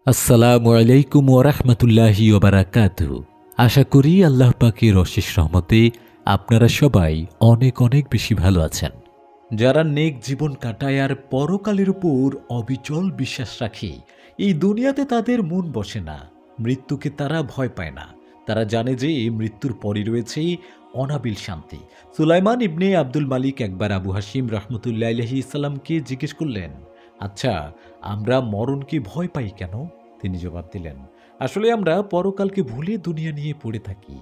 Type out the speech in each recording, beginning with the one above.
আসসালামু আলাইকুম ওয়া রাহমাতুল্লাহি ওয়া বারাকাতুহু। আশা করি আল্লাহ পাকের অশেষ রহমতে আপনারা সবাই অনেক অনেক বেশি ভালো আছেন। যারা নেক জীবন কাটায় আর পরকালের উপর অবিচল বিশ্বাস রাখে, এই দুনিয়াতে তাদের মন বসে না, মৃত্যুকে তারা ভয় পায় না। তারা জানে যে মৃত্যুর পরই রয়েছে অনাবিল শান্তি। সুলাইমান ইবনে আব্দুল মালিক একবার আবু হাসিম রহমতুল্লাহ আলাইহি সাল্লামকে জিজ্ঞেস করলেন, আচ্ছা, আমরা মরণকে ভয় পাই কেন? তিনি জবাব দিলেন, আসলে আমরা পরকালকে ভুলে দুনিয়া নিয়ে পড়ে থাকি,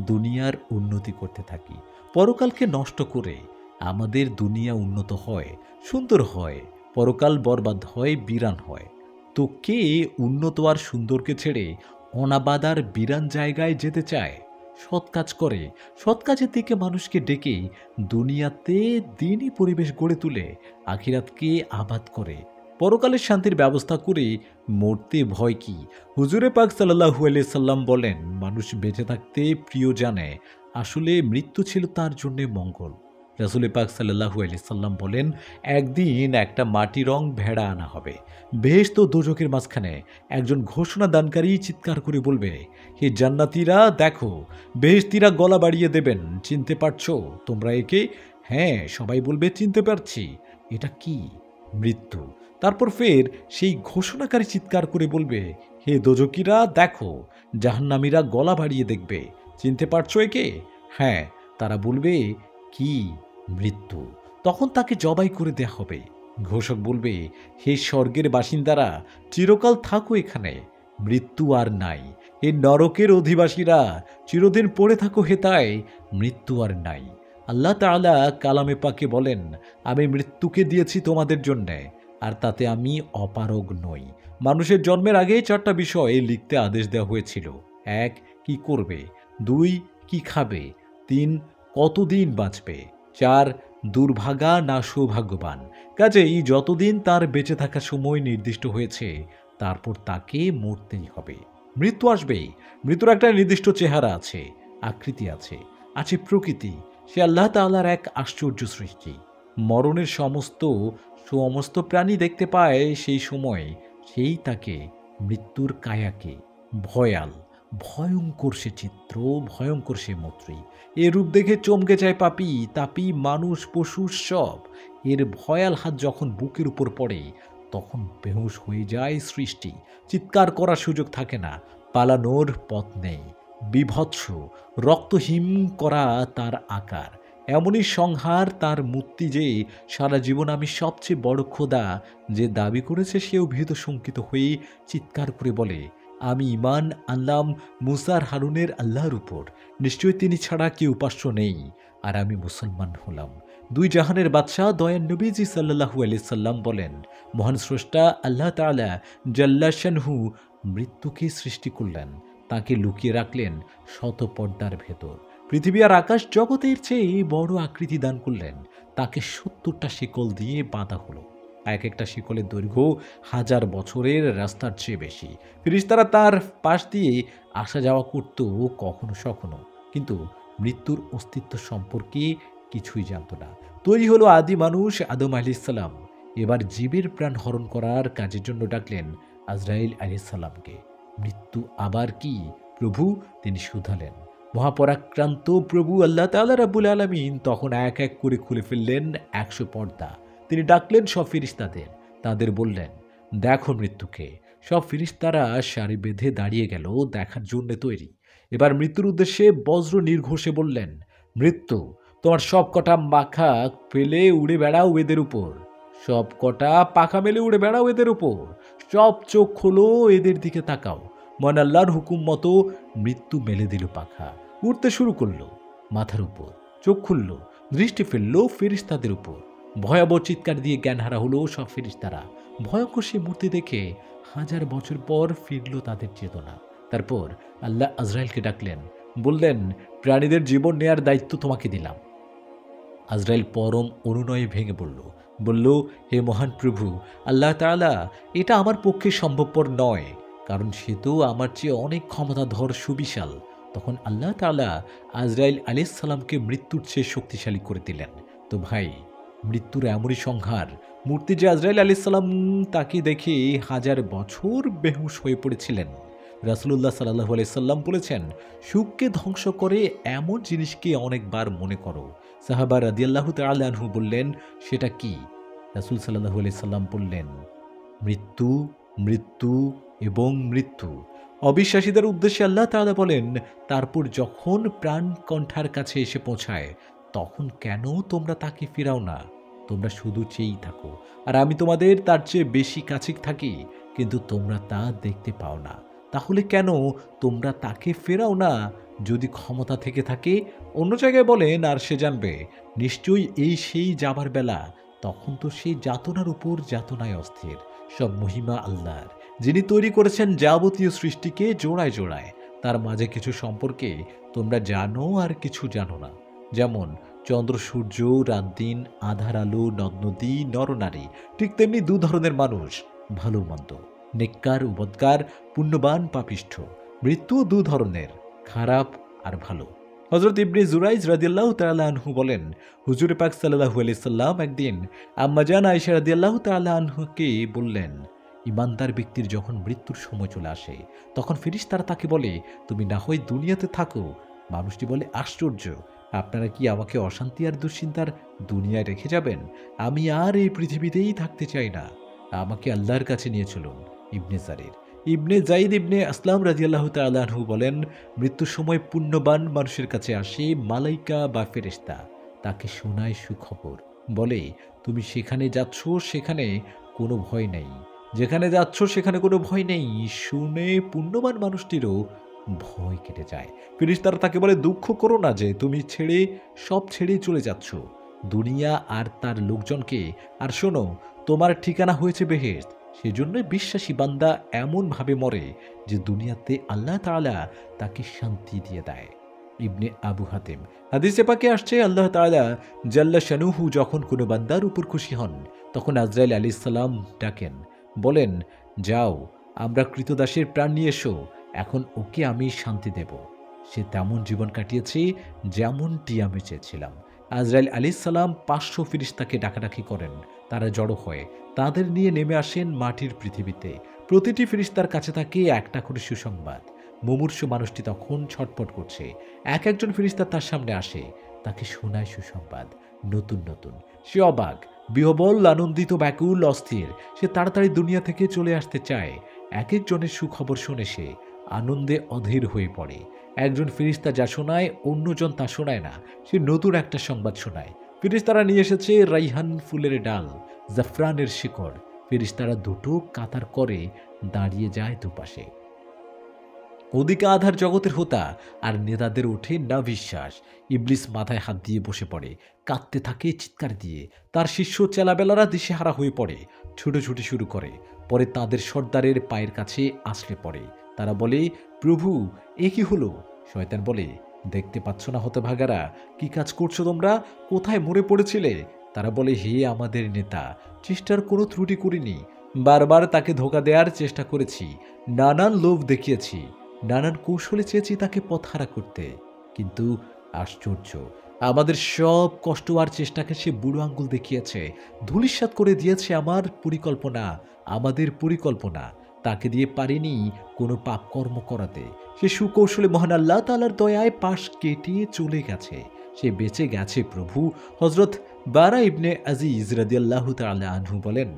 দুনিয়ার উন্নতি করতে থাকি। পরকালকে নষ্ট করে আমাদের দুনিয়া উন্নত হয়, সুন্দর হয়, পরকাল বরবাদ হয়, বিরান হয়। তো কে উন্নত আর সুন্দরকে ছেড়ে অনাবাদ আর বিরান জায়গায় যেতে চায়? সৎ কাজ করে, সৎ কাজের দিকে মানুষকে ডেকে দুনিয়াতে দিনই পরিবেশ গড়ে তুলে আখিরাতকে আবাদ করে পরকালের শান্তির ব্যবস্থা করে মরতে ভয় কি? হুজুরে পাক সাল্লাল্লাহু আলাইহি সাল্লাম বলেন, মানুষ বেঁচে থাকতে প্রিয় জানে আসলে মৃত্যু ছিল তার জন্য মঙ্গল। রাসূল পাক সাল্লাল্লাহু আলাইহি সাল্লাম বলেন, একদিন একটা মাটি রং ভেড়া আনা হবে, বেহেশত ও দোজখের মাঝখানে একজন ঘোষণা দানকারী চিৎকার করে বলবে, হে জান্নাতীরা দেখো, বেহেশতীরা গলা বাড়িয়ে দেবেন, চিনতে পারছো তোমরা একে? হ্যাঁ, সবাই বলবে চিনতে পারছি। এটা কি? মৃত্যু। তারপর ফের সেই ঘোষণাকারী চিৎকার করে বলবে, হে দোজখীরা দেখো, জাহান্নামীরা গলা বাড়িয়ে দেখবে, চিনতে পারছো একে? হ্যাঁ। তারা বলবে, কি? মৃত্যু। তখন তাকে জবাই করে দেয়া হবে। ঘোষক বলবে, হে স্বর্গের বাসিন্দারা, চিরকাল থাকো এখানে, মৃত্যু আর নাই। হে নরকের অধিবাসীরা, চিরদিন পড়ে থাকো হেতায়, মৃত্যু আর নাই। আল্লাহ তাআলা কালামে পাকে বলেন, আমি মৃত্যুকে দিয়েছি তোমাদের জন্যে, আর তাতে আমি অপারগ নই। মানুষের জন্মের আগে 4টা বিষয় লিখতে আদেশ দেওয়া হয়েছিল। 1. কি করবে? 2. কি খাবে? 3. কতদিন বাঁচবে? 4. দুর্ভাগা না সৌভাগ্যবান। কাজেই যতদিন তার বেঁচে থাকার সময় নির্দিষ্ট হয়েছে, তারপর তাকে মরতেই হবে। মৃত্যু আসবেই। মৃত্যুর একটা নির্দিষ্ট চেহারা আছে, আকৃতি আছে, আছে প্রকৃতি। সে আল্লাহ তাআলার এক আশ্চর্য সৃষ্টি। মরণের সমস্ত প্রাণী দেখতে পায় সেই সময়, সেই তাকে মৃত্যুর কায়াকে। ভয়াল, ভয়ঙ্কর সে চিত্র, ভয়ঙ্কর সে মৈত্রী। এ রূপ দেখে চমকে যায় পাপী তাপী, মানুষ পশু সব। এর ভয়াল হাত যখন বুকের উপর পড়ে, তখন বেহুশ হয়ে যায় সৃষ্টি। চিৎকার করার সুযোগ থাকে না, পালানোর পথ নেই। বীভৎস, রক্তহিম করা তার আকার। এমনই সংহার তার মূর্তি যে সারা জীবন আমি সবচেয়ে বড় খোদা যে দাবি করেছে, সেও ভীত শঙ্কিত হয়ে চিৎকার করে বলে, আমি ঈমান আনলাম মুসার হারুনের আল্লাহর উপর, নিশ্চয়ই তিনি ছাড়া কেউ উপাস্য নেই, আর আমি মুসলমান হলাম। দুই জাহানের বাদশাহ দয়ার নবীজি সাল্লাল্লাহু আলাইহি সাল্লাম বলেন, মহান স্রষ্টা আল্লাহ তাআলা জাল্লা শানহু মৃত্যুকে সৃষ্টি করলেন, তাকে লুকিয়ে রাখলেন শত পর্দার ভেতর। পৃথিবী আর আকাশ জগতের চেয়ে বড় আকৃতি দান করলেন, তাকে 70টা শিকল দিয়ে বাঁধা হলো। এক একটা শিকলের দৈর্ঘ্য 1000 বছরের রাস্তার চেয়ে বেশি। ফেরেশতারা তার পাশ দিয়ে আসা যাওয়া করত কখনো সখনো, কিন্তু মৃত্যুর অস্তিত্ব সম্পর্কে কিছুই জানত না। তৈরি হলো আদি মানুষ আদম আলাইহিস সালাম। এবার জীবের প্রাণ হরণ করার কাজের জন্য ডাকলেন আজরাইল আলাইহিস সালামকে। মৃত্যু আবার কি প্রভু? তিনি শুধালেন। মহাপরাক্রান্ত প্রভু আল্লাহ তাআলা রাব্বুল আলামিন তখন এক এক করে খুলে ফেললেন 100 পর্দা। তিনি ডাকলেন সব ফেরেশতাদের, তাদের বললেন, দেখো মৃত্যুকে। সব ফেরেশতারা সারি বেঁধে দাঁড়িয়ে গেল, দেখার জন্য তৈরি। এবার মৃত্যুর উদ্দেশ্যে বজ্র নির্ঘোষে বললেন, মৃত্যু, তোমার সব কটা মাখা ফেলে উড়ে বেড়াও এদের উপর, সব কটা পাখা মেলে উড়ে বেড়াও এদের উপর, সব চোখ খোলো, এদের দিকে তাকাও। মহান আল্লাহর হুকুম মতো মৃত্যু মেলে দিল পাখা, উড়তে শুরু করলো। মাথার উপর চোখ খুলল, দৃষ্টি ফেলল ফেরেশতাদের উপর। ভয়াবহ চিৎকার দিয়ে জ্ঞানহারা হলো সব ফেরেশতারা। ভয়ঙ্কর সেই মূর্তি দেখে 1000 বছর পর ফিরল তাদের চেতনা। তারপর আল্লাহ আজরাইলকে ডাকলেন, বললেন, প্রাণীদের জীবন নেয়ার দায়িত্ব তোমাকে দিলাম। আজরাইল পরম অনুনয়ে ভেঙে বলল, হে মহান প্রভু আল্লাহ তাআলা, এটা আমার পক্ষে সম্ভবপর নয়, কারণ সে তো আমার চেয়ে অনেক ক্ষমতাধর, সুবিশাল। তখন আল্লাহ তাআলা আজরাইল আলাইহিস সালামকে মৃত্যুর চেয়ে শক্তিশালী করে দিলেন। তো ভাই, মৃত্যুর এমনই সংহার, মূর্তি যে আজরাইল আলাইহিস সালাম তাকে দেখে হাজার বছর বেহুশ হয়ে পড়েছিলেন। রাসূলুল্লাহ সাল্লাল্লাহু আলাইহি সাল্লাম বলেছেন, সুখকে ধ্বংস করে এমন জিনিসকে অনেকবার মনে করো। সাহাবা রাদিয়াল্লাহু তাআলা আনহু বললেন, সেটা কি? রাসূল সাল্লাল্লাহু আলাইহি সাল্লাম বললেন, মৃত্যু, মৃত্যু এবং মৃত্যু। অবিশ্বাসীদের উদ্দেশ্যে আল্লাহ তাআলা বলেন, তারপর যখন প্রাণ কণ্ঠার কাছে এসে পৌঁছায়, তখন কেন তোমরা তাকে ফিরাও না? তোমরা শুধু চেয়েই থাকো, আর আমি তোমাদের তার চেয়ে বেশি কাছে থাকি, কিন্তু তোমরা তা দেখতে পাও না। তাহলে কেন তোমরা তাকে ফেরাও না? যদি ক্ষমতা থেকে থাকে, অন্য জায়গায় বলেন, আর সে জানবে, নিশ্চয়ই এই সেই যাবার বেলা, তখন তো সেই যাতনার উপর যাতনায় অস্থির। সব মহিমা আল্লাহর, যিনি তৈরি করেছেন যাবতীয় সৃষ্টিকে জোড়ায় জোড়ায়। তার মাঝে কিছু সম্পর্কে তোমরা জানো আর কিছু জানো না, যেমন চন্দ্র সূর্য, রাত দিন, আধার আলো, নদ নদী, নরনারী। ঠিক তেমনি দু ধরনের মানুষ, ভালো মন্দ, নেককার বদকার, পুণ্যবান পাপিষ্ঠ। মৃত্যু দু ধরনের, খারাপ আর ভালো। হযরত ইবনে জুরাইজ রাদিয়াল্লাহু তাআলা আনহু বলেন, হুজুর পাক সাল্লাল্লাহু আলাইহি সাল্লাম একদিন আম্মাজান আয়েশা রাদিয়াল্লাহু তাআলা আনহুকে বললেন, ইমানদার ব্যক্তির যখন মৃত্যুর সময় চলে আসে, তখন ফেরেশতারা তাকে বলে, তুমি না হয় দুনিয়াতে থাকো। মানুষটি বলে, আশ্চর্য, আপনারা কি আমাকে অশান্তি আর দুশ্চিন্তার দুনিয়ায় রেখে যাবেন? আমি আর এই পৃথিবীতেই থাকতে চাই না, আমাকে আল্লাহর কাছে নিয়ে চলুন। ইবনে জারির ইবনে জাইদ ইবনে আসলাম রাদিয়াল্লাহু তাআলা আনহু বলেন, মৃত্যুর সময় পুণ্যবান মানুষের কাছে আসে মালাইকা বা ফেরেশতা, তাকে শোনায় সুখবর, বলে, তুমি সেখানে যাচ্ছ, সেখানে কোনো ভয় নেই। যেখানে যাচ্ছ সেখানে কোনো ভয় নেই। শুনে পুণ্যবান মানুষটিরও ভয় কেটে যায়। ফেরেশতারা তাকে বলে, দুঃখ করো না যে তুমি সব ছেড়ে চলে যাচ্ছ দুনিয়া আর তার লোকজনকে। আর শোনো, তোমার ঠিকানা হয়েছে বেহেশত। সেজন্যই বিশ্বাসী বান্দা এমনভাবে মরে যে দুনিয়াতে আল্লাহ তাআলা তাকে শান্তি দিয়ে দেয়। ইবনে আবু হাতিম হাদিসে পাকে আসছে, আল্লাহ তাআলা জাল্লা শানুহু যখন কোনো বান্দার উপর খুশি হন, তখন আজরাইল আলাইহিস সালাম ডাকেন, বলেন, যাও, আমরা কৃতদাসের প্রাণ নিয়ে এসো, এখন ওকে আমি শান্তি দেব। সে তেমন জীবন কাটিয়েছে যেমনটি আমি চেয়েছিলাম। আজরাইল আলাইহিস সালাম 500 ফেরেশতাকে ডাকাডাকি করেন। তারা জড়ো হয়ে তাদের নিয়ে নেমে আসেন মাটির পৃথিবীতে। প্রতিটি ফেরেশতার কাছে থাকে একটা করে সুসংবাদ। মুমূর্ষু মানুষটি তখন ছটফট করছে। এক একজন ফেরেশতা তার সামনে আসে, তাকে শোনায় সুসংবাদ, নতুন নতুন। সে অবাক, বিহ্বল, আনন্দিত, ব্যাকুল, অস্থির। সে তাড়াতাড়ি দুনিয়া থেকে চলে আসতে চায়। এক একজনের সুখবর শুনে সে আনন্দে অধীর হয়ে পড়ে। একজন ফেরেশতা যা শোনায়, অন্যজন তা শোনায় না। সে নতুন একটা সংবাদ শোনায়। ফেরেশতারা নিয়ে এসেছে রাইহান ফুলের ডাল, জাফরানের শিকড়। ফেরেশতারা দুটো কাতার করে দাঁড়িয়ে যায় দুপাশে। ওদিকে আধার জগতের হোতা আর নেতাদের ওঠে না বিশ্বাস। ইবলিস মাথায় হাত দিয়ে বসে পড়ে, কাঁদতে থাকে চিৎকার দিয়ে। তার শিষ্য চেলাবেলারা দিশেহারা হয়ে পড়ে, ছুটোছুটি শুরু করে। পরে তাদের সর্দারের পায়ের কাছে আছড়ে পড়ে। তারা বলে, প্রভু, এ কি হলো? শয়তান বলে, দেখতে পাচ্ছ না হতভাগারা, কি কাজ করছো তোমরা? কোথায় মরে পড়েছিলে? তারা বলে, হে আমাদের নেতা, চেষ্টার কোনো ত্রুটি করিনি। বারবার তাকে ধোঁকা দেওয়ার চেষ্টা করেছি, নানান লোভ দেখিয়েছি, নানান কৌশলে চেয়েছি তাকে পথহারা করতে, কিন্তু আশ্চর্য, আমাদের সব কষ্ট আর চেষ্টাকে সে বুড়ো আঙ্গুল দেখিয়েছে, ধূলিসাৎ করে দিয়েছে আমাদের পরিকল্পনা। তাকে দিয়ে পারিনি কোনো পাপ কর্ম করাতে। সে সুকৌশলে মহান আল্লাহ তাআলার দয়ায় পাশ কেটে চলে গেছে। সে বেঁচে গেছে প্রভু। হযরত বারা ইবনে আজিজ রাদিয়াল্লাহু তাআলা আনহু বলেন,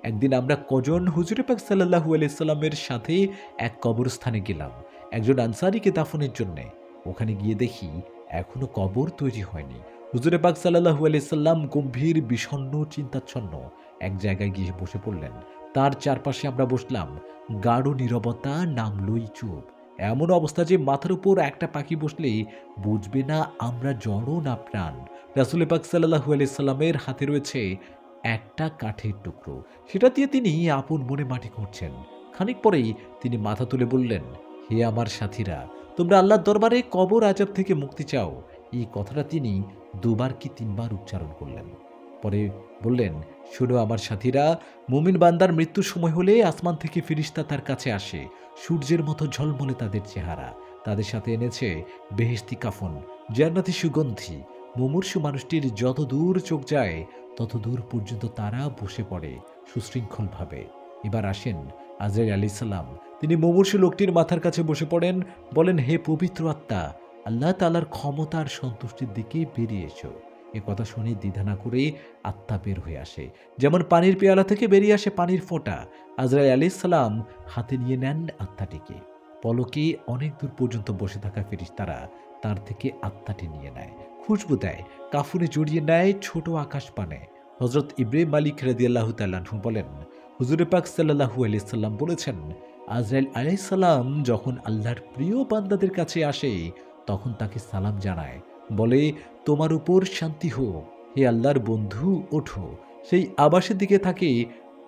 একদিন আমরা কজন হুজুর পাক সাল্লাল্লাহু আলাইহি সাল্লামের সাথে এক কবরস্থানে গেলাম একজন আনসারীকে দাফনের জন্য। ওখানে গিয়ে দেখি এখনো কবর তৈরি হয়নি। হুজুর পাক সাল্লাল্লাহু আলাইহি সাল্লাম গম্ভীর, বিষণ্ণ, চিন্তাচ্ছন্ন এক জায়গায় গিয়ে বসে পড়লেন। তার চারপাশে আমরা বসলাম। গাঢ় নীরবতা, নামলই চুপ। এমন অবস্থা যে মাথার উপর একটা পাখি বসলে বুঝবে না আমরা জড় না প্রাণ। রাসূল পাক সাল্লাল্লাহু আলাইহি সাল্লামের হাতে রয়েছে একটা কাঠের টুকরো। সেটা দিয়ে তিনি আপন মনে মাটি খুঁড়ছেন। খানিক পরেই তিনি মাথা তুলে বললেন, হে আমার সাথীরা, তোমরা আল্লাহর দরবারে কবর আযাব থেকে মুক্তি চাও। এই কথাটা তিনি 2 বার কি 3 বার উচ্চারণ করলেন। পরে বললেন, শোনো আমার সাথীরা, মুমিন বান্দার মৃত্যুর সময় হলে আসমান থেকে ফেরেশতা তার কাছে আসে। সূর্যের মতো ঝলমলে তাদের চেহারা। তাদের সাথে এনেছে বেহেশতি কাফন, জান্নাতি সুগন্ধি। মুমূর্ষু মানুষটির যত দূর চোখ যায় ততদূর পর্যন্ত তারা বসে পড়ে সুশৃঙ্খলভাবে। এবার আসেন আজরাইল আলাইহিস সালাম, তিনি মুমূর্ষু লোকটির মাথার কাছে বসে পড়েন, বলেন, হে পবিত্র আত্মা, আল্লাহ তাআলার ক্ষমতার সন্তুষ্টির দিকে বেরিয়ে এসো। এ কথা শুনে দ্বিধা না করে আত্মা বের হয়ে আসে, যেমন পানির পেয়ালা থেকে বেরিয়ে আসে পানির ফোঁটা। আজরাইল আলাইহিস সালাম হাতে নিয়ে নেন আত্মাটিকে। পলকে অনেক দূর পর্যন্ত বসে থাকা ফেরেশতারা তার থেকে আত্মাটি নিয়ে নেয়, খুশবু দেয়, কাফনে জড়িয়ে নেয় ছোট আকাশ পানে। হযরত ইব্রাহিম মালিক রাদিয়াল্লাহু তাআলা আনহু বলেন, হুজুরে পাক সাল্লাল্লাহু আলাইহি সাল্লাম বলেছেন, আজরাইল আলাইহিস সালাম যখন আল্লাহর প্রিয় বান্দাদের কাছে আসে তখন তাকে সালাম জানায়, বলে, তোমার উপর শান্তি হোক, হে আল্লাহর বন্ধু, ওঠো। সেই আবাসের দিকে থাকে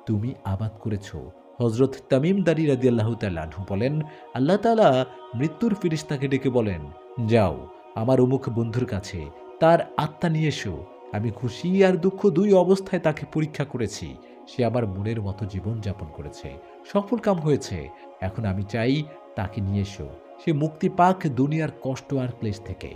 তুমি আবাদ করেছ। হযরত তামিম দারি রাদিয়াল্লাহু তাআলা আনহু বলেন, আল্লাহ তাআলা মৃত্যুর ফেরেশতাকে ডেকে বলেন, যাও আমার অমুক বন্ধুর কাছে, তার আত্মা নিয়ে এসো। আমি খুশি আর দুঃখ দুই অবস্থায় তাকে পরীক্ষা করেছি। সে আমার মনের মতো জীবন যাপন করেছে, সফল কাম হয়েছে। এখন আমি চাই তাকে নিয়ে এসো, সে মুক্তি পাক দুনিয়ার কষ্ট আর ক্লেশ থেকে।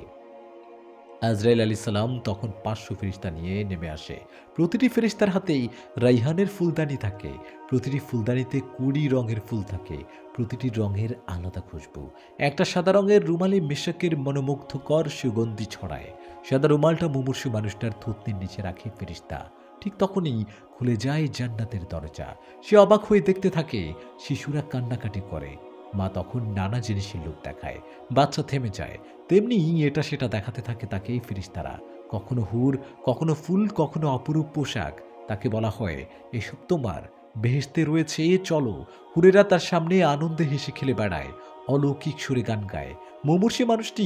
আজরাইল আলাইহিস সালাম তখন 500 ফেরেশতা নিয়ে নেমে আসে। প্রতিটি ফেরেশতার হাতেই রাইহানের ফুলদানি থাকে। প্রতিটি ফুলদানিতে 20 রঙের ফুল থাকে, প্রতিটি রঙের আলাদা খুশবু। একটা সাদা রঙের রুমালে মেশকের মনোমুগ্ধকর সুগন্ধি ছড়ায়। সাদা রুমালটা মুমূর্ষু মানুষটার থুতনির নিচে রাখে ফেরেশতা। ঠিক তখনই খুলে যায় জান্নাতের দরজা। সে অবাক হয়ে দেখতে থাকে, শিশুরা কান্নাকাটি করে। মা তখন নানা জিনিসের লোক দেখায়, বাচ্চা থেমে যায়। তেমনি এটা সেটা দেখাতে থাকে তাকে ফেরেশতারা। কখনো হুর, কখনো ফুল, কখনো অপরূপ পোশাক। তাকে বলা হয়, এসব তোমার, বেহেশতে রয়েছে, চলো। হুরেরা তার সামনে আনন্দে হেসে খেলে বেড়ায়, অলৌকিক সুরে গান গায়। মুমূর্ষু মানুষটি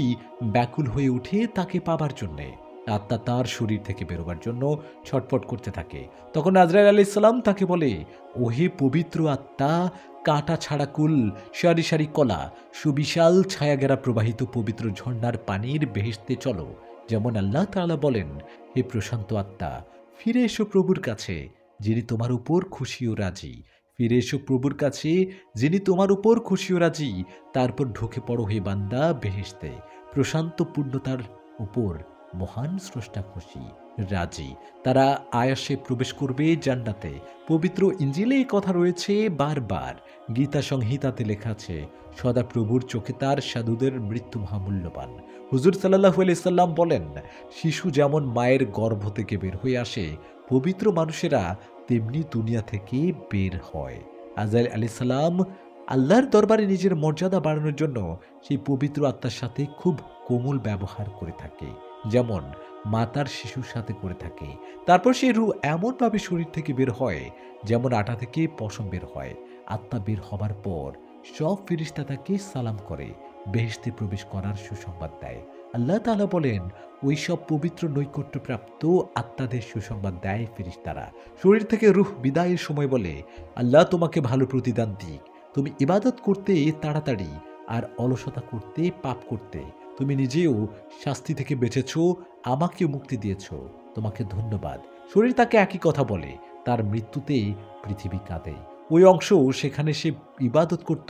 ব্যাকুল হয়ে উঠে তাকে পাবার জন্যে। আত্মা তার শরীর থেকে বেরোবার জন্য ছটফট করতে থাকে। তখন আজরাইল আলাইহিস সালাম তাকে বলে, ওহে পবিত্র আত্মা, কাঁটা ছাড়া কুল, সারি সারি কলা, সুবিশাল ছায়াঘেরা প্রবাহিত পবিত্র ঝর্ণার পানির বেহেশতে চলো। যেমন আল্লাহ তাআলা বলেন, হে প্রশান্ত আত্মা, ফিরে এসো প্রভুর কাছে, যিনি তোমার উপর খুশি ও রাজি। ফিরে এসো প্রভুর কাছে, যিনি তোমার উপর খুশি ও রাজি। তারপর ঢুকে পড়ো হে বান্দা বেহেশতে। প্রশান্ত পূর্ণতার উপর মহান স্রষ্টা খুশি, রাজি। তারা আয়াসে প্রবেশ করবে জান্নাতে। পবিত্র ইঞ্জিলে এই কথা রয়েছে বারবার। গীতা সংহিতাতে লেখা আছে, সদা প্রভুর চোখে তার সাধুদের মৃত্যু মহামূল্যবান। হুজুর সাল্লাল্লাহু আলাইহি সাল্লাম বলেন, শিশু যেমন মায়ের গর্ভ থেকে বের হয়ে আসে, পবিত্র মানুষেরা তেমনি দুনিয়া থেকে বের হয়। আজরাইল আলাইহিস সালাম আল্লাহর দরবারে নিজের মর্যাদা বাড়ানোর জন্য সেই পবিত্র আত্মার সাথে খুব কোমল ব্যবহার করে থাকে, যেমন মাতার শিশুর সাথে করে থাকে। তারপর সেই রূহ এমনভাবে শরীর থেকে বের হয় যেমন আটা থেকে পশম বের হয়। আত্মা বের হবার পর সব ফেরেশতা তাকে সালাম করে, বেহেশতে প্রবেশ করার সুসংবাদ দেয়। আল্লাহ তাআলা বলেন, ওই সব পবিত্র নৈকট্যপ্রাপ্ত আত্মাদের সুসংবাদ দেয় ফেরেশতারা। শরীর থেকে রূহ বিদায়ের সময় বলে, আল্লাহ তোমাকে ভালো প্রতিদান দিক। তুমি ইবাদত করতে তাড়াতাড়ি আর অলসতা করতে, পাপ করতে। তুমি নিজেও শাস্তি থেকে বেঁচেছ, আমাকেও মুক্তি দিয়েছ, তোমাকে ধন্যবাদ। শরীর তাকে একই কথা বলে। তার মৃত্যুতে পৃথিবী কাঁদে। ওই অংশ, সেখানে সে ইবাদত করত,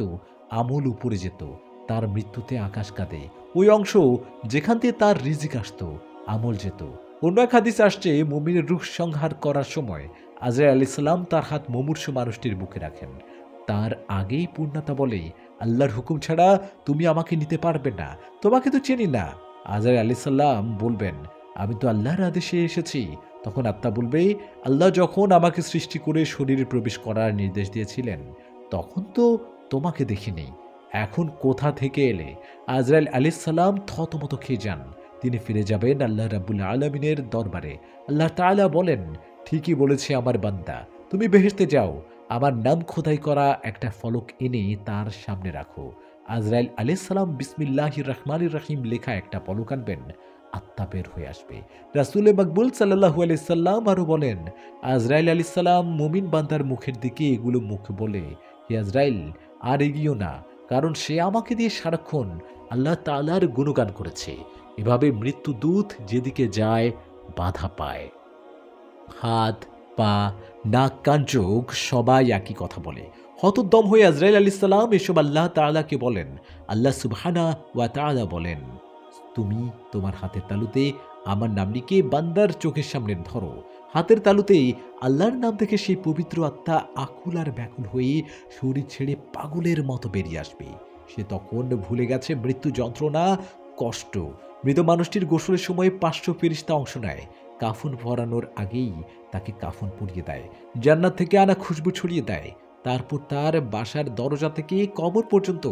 আমল উপরে যেত। তার মৃত্যুতে আকাশ কাঁদে। ওই অংশ যেখান দিয়ে তার রিজিক আসত, আমল যেত। অন্য এক হাদিসে আসছে, মুমিনের রূহ সংহার করার সময় আজরাইল আলাইহিস সালাম তার হাত মুমূর্ষু মানুষটির বুকে রাখেন। তার আগেই পূর্ণতা বলে, আল্লাহর হুকুম ছাড়া তুমি আমাকে নিতে পারবে না, তোমাকে তো চিনি না। আজরাইল আলাইহিস সালাম বলবেন, আমি তো আল্লাহর আদেশে এসেছি। তখন আত্মা বলবে, আল্লাহ যখন আমাকে সৃষ্টি করে শরীরে প্রবেশ করার নির্দেশ দিয়েছিলেন, তখন তো তোমাকে দেখিনি, এখন কোথা থেকে এলে? আজরাইল আলাইহিস সালাম থতমত খেয়ে যান। তিনি ফিরে যাবেন আল্লাহ রাব্বুল আলামিনের দরবারে। আল্লাহ তাআলা বলেন, ঠিকই বলেছে আমার বান্দা, তুমি বেহেশতে যাও, আমার নাম খোদাই করা একটা ফলক এনে তার সামনে রাখো। আজরাইল আলাইহিস সালাম বিসমিল্লাহির রহমানির রহিম লেখা একটা ফলক আনবেন, আত্মা বের হয়ে আসবে। রাসূলে মকবুল সাল্লাল্লাহু আলাইহি সাল্লাম আরো বলেন, আজরাইল আলাইহিস সালাম মুমিন বান্দার মুখের দিকে এগুলো মুখ বলে, হে আজরাইল, আর এগিয়েও না, কারণ সে আমাকে দিয়ে সারাক্ষণ আল্লাহ তাআলার গুণগান করেছে। এভাবে মৃত্যুদূত যেদিকে যায় বাধা পায়। হাত, পা, নাক, কান, চোখ সবাই একই কথা বলে। হতোদ্যম হয়ে আজরাইল আলাইহিস সালাম এসব আল্লাহ তাআলাকে বলেন। আল্লাহ সুবহানাহু ওয়া তাআলা বলেন, তুমি তোমার হাতের তালুতে আমার নাম লিখে বান্দার চোখের সামনে ধরো। হাতের তালুতেই আল্লাহর নাম থেকে সেই পবিত্র আত্মা আকুল আর ব্যাকুল হয়ে শরীর ছেড়ে পাগলের মতো বেরিয়ে আসবে। সে তখন ভুলে গেছে মৃত্যু যন্ত্রণা, কষ্ট। মৃত মানুষটির গোসলের সময় 500 ফেরেশতা অংশ নেয়। কাফন পরানোর আগেই তাকে কাফন পরিয়ে দেয়, জান্নাত থেকে আনা খুশবু ছড়িয়ে দেয়। তারপর তার বাসার দরজা থেকে কবর পর্যন্ত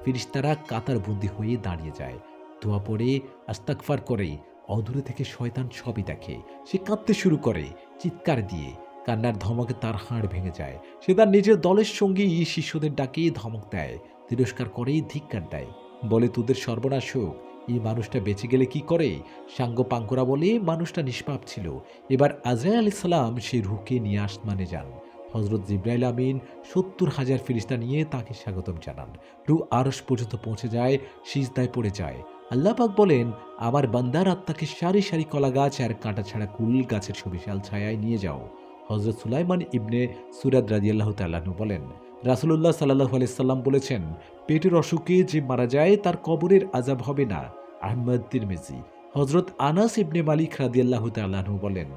ফেরেশতারা কাতারবন্দি হয়ে দাঁড়িয়ে যায়, দোয়া পড়ে, আস্তাগফার করে। অদূরে থেকে শয়তান সবই দেখে। সে কাঁদতে শুরু করে, চিৎকার দিয়ে। কান্নার ধমকে তার হাড় ভেঙে যায়। সে তার নিজের দলের সঙ্গী শিষ্যদের ডাকে ধমক দেয়, তিরস্কার করে, ধিক্কার দেয়, বলে তোদের সর্বনাশ হোক। এই মানুষটা বেঁচে গেলে কি করে? সাঙ্গ পাঙ্করা বলে মানুষটা নিষ্পাপ ছিল। এবার আজরাইল আলাইহিস সালাম সেই রূহকে নিয়ে আসমানে যান। হযরত জিবরাইল আমিন 70,000 ফেরেশতা নিয়ে তাকে স্বাগতম জানান। রূহ আরশ পর্যন্ত পৌঁছে যায়, সিজদায় পড়ে যায়। আল্লাহ পাক বলেন, আমার বান্দার আত্মাকে সারি সারি কলা গাছ আর কাঁটা ছাড়া কুল গাছের সুবিশাল ছায়ায় নিয়ে যাও। হযরত সুলাইমান ইবনে সুরাদ রাদিয়াল্লাহু তাআলা আনহু বলেন, রাসূলুল্লাহ সাল্লাল্লাহু আলাইহি সাল্লাম বলেছেন, পেটের অসুখে যে মারা যায় তার কবরের আযাব হবে না। আহমদ তিরমিজি। হযরত আনাস ইবনে মালিক রাদিয়াল্লাহু তাআলা আনহু বলেন,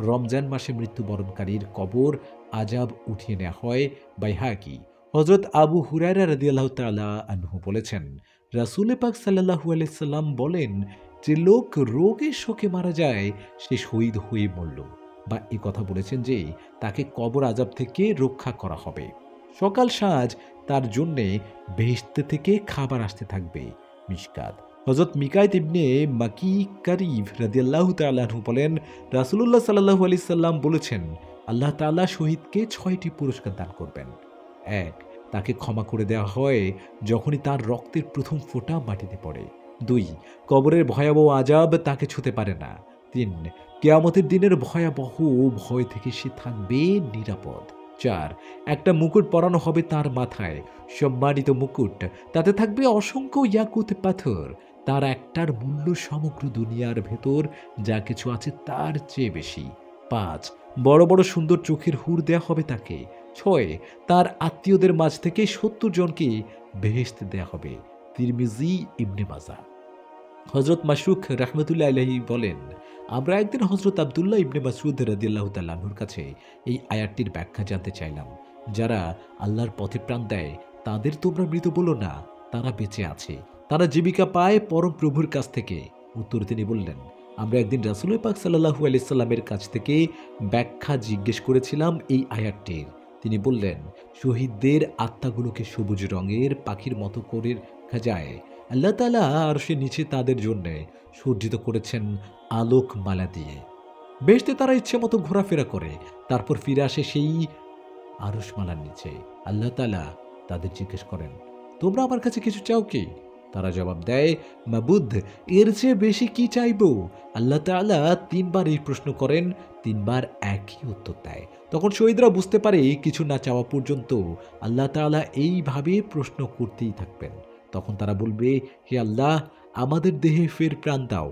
রমজান মাসে মৃত্যুবরণকারীর কবর আযাব উঠিয়ে নেওয়া হয়। বাইহাকি। হযরত আবু হুরায়রা রাদিয়াল্লাহু তাআলা আনহু বলেছেন, রাসূল পাক সাল্লাল্লাহু আলাইহি সাল্লাম বলেন, যে লোক রোগের শোকে মারা যায় সে শহীদ হয়ে মরল। বা এই কথা বলেছেন যে তাকে কবর আযাব থেকে রক্ষা করা হবে। সকাল সাঁঝ তার জন্যে বেহেশত থেকে খাবার আসতে থাকবে। মিশকাত। হযরত মিকায়াত ইবনে মাকি কারিব রাদিয়াল্লাহু তাআলা আনহু বলেন, রাসূলুল্লাহ সাল্লাল্লাহু আলাইহি সাল্লাম বলেছেন, আল্লাহ তাআলা শহীদকে 6টি পুরস্কার দান করবেন। 1. তাকে ক্ষমা করে দেওয়া হয় যখনই তার রক্তের প্রথম ফোঁটা মাটিতে পড়ে। 2. কবরের ভয়াবহ আযাব তাকে ছুঁতে পারে না। 3. কিয়ামতের দিনের ভয়াবহ ভয় থেকে সে থাকবে নিরাপদ। 4. একটা মুকুট পরানো হবে তার মাথায়, সম্মানিত মুকুট। তাতে থাকবে অসংখ্য ইয়াকুত পাথর। তার একটার মূল্য সমগ্র দুনিয়ার ভেতর যা কিছু আছে তার চেয়ে বেশি। 5. বড় বড় সুন্দর চোখের হুর দেয়া হবে তাকে। 6. তার আত্মীয়দের মাঝ থেকে 70 জনকে বেহেশত দেয়া হবে। তিরমিজি, ইবনে মাজাহ। হযরত মাশরুক রাহমাতুল্লাহ আলাইহি বলেন, আমরা একদিন হযরত আব্দুল্লাহ ইবনে মাসউদ রাদিয়াল্লাহু তাআলা আনহুর কাছে এই আয়াতটির ব্যাখ্যা জানতে চাইলাম। যারা আল্লাহর পথে প্রাণ দেয় তাদের তোমরা মৃত বলো না, তারা বেঁচে আছে। তারা জীবিকা পায় পরম প্রভুর কাছ থেকে। উত্তরে তিনি বললেন, আমরা একদিন রাসূল পাক সাল্লাল্লাহু আলাইহি সাল্লামের কাছ থেকে ব্যাখ্যা জিজ্ঞেস করেছিলাম এই আয়াতটির। তিনি বললেন, শহীদদের আত্মাগুলোকে সবুজ রঙের পাখির মতো করে রাখা যায়। আল্লাহ তাআলা আরশের নিচে তাদের জন্য সজ্জিত করেছেন আলোক মালা দিয়ে। বেহেশতে তারা ইচ্ছে মতো ঘোরাফেরা করে, তারপর ফিরে আসে সেই আরশমালার নিচে। আল্লাহ তাআলা তাদের জিজ্ঞেস করেন, তোমরা আমার কাছে কিছু চাও কি? তারা জবাব দেয়, মাবুদ, এর চেয়ে বেশি কি চাইবো? আল্লাহ তাআলা 3 বার এই প্রশ্ন করেন, 3 বার একই উত্তর দেয়। তখন শহীদরা বুঝতে পারে কিছু না চাওয়া পর্যন্ত আল্লাহ তাআলা এইভাবে প্রশ্ন করতেই থাকবেন। তখন তারা বলবে, হে আল্লাহ, আমাদের দেহে ফের প্রাণ দাও,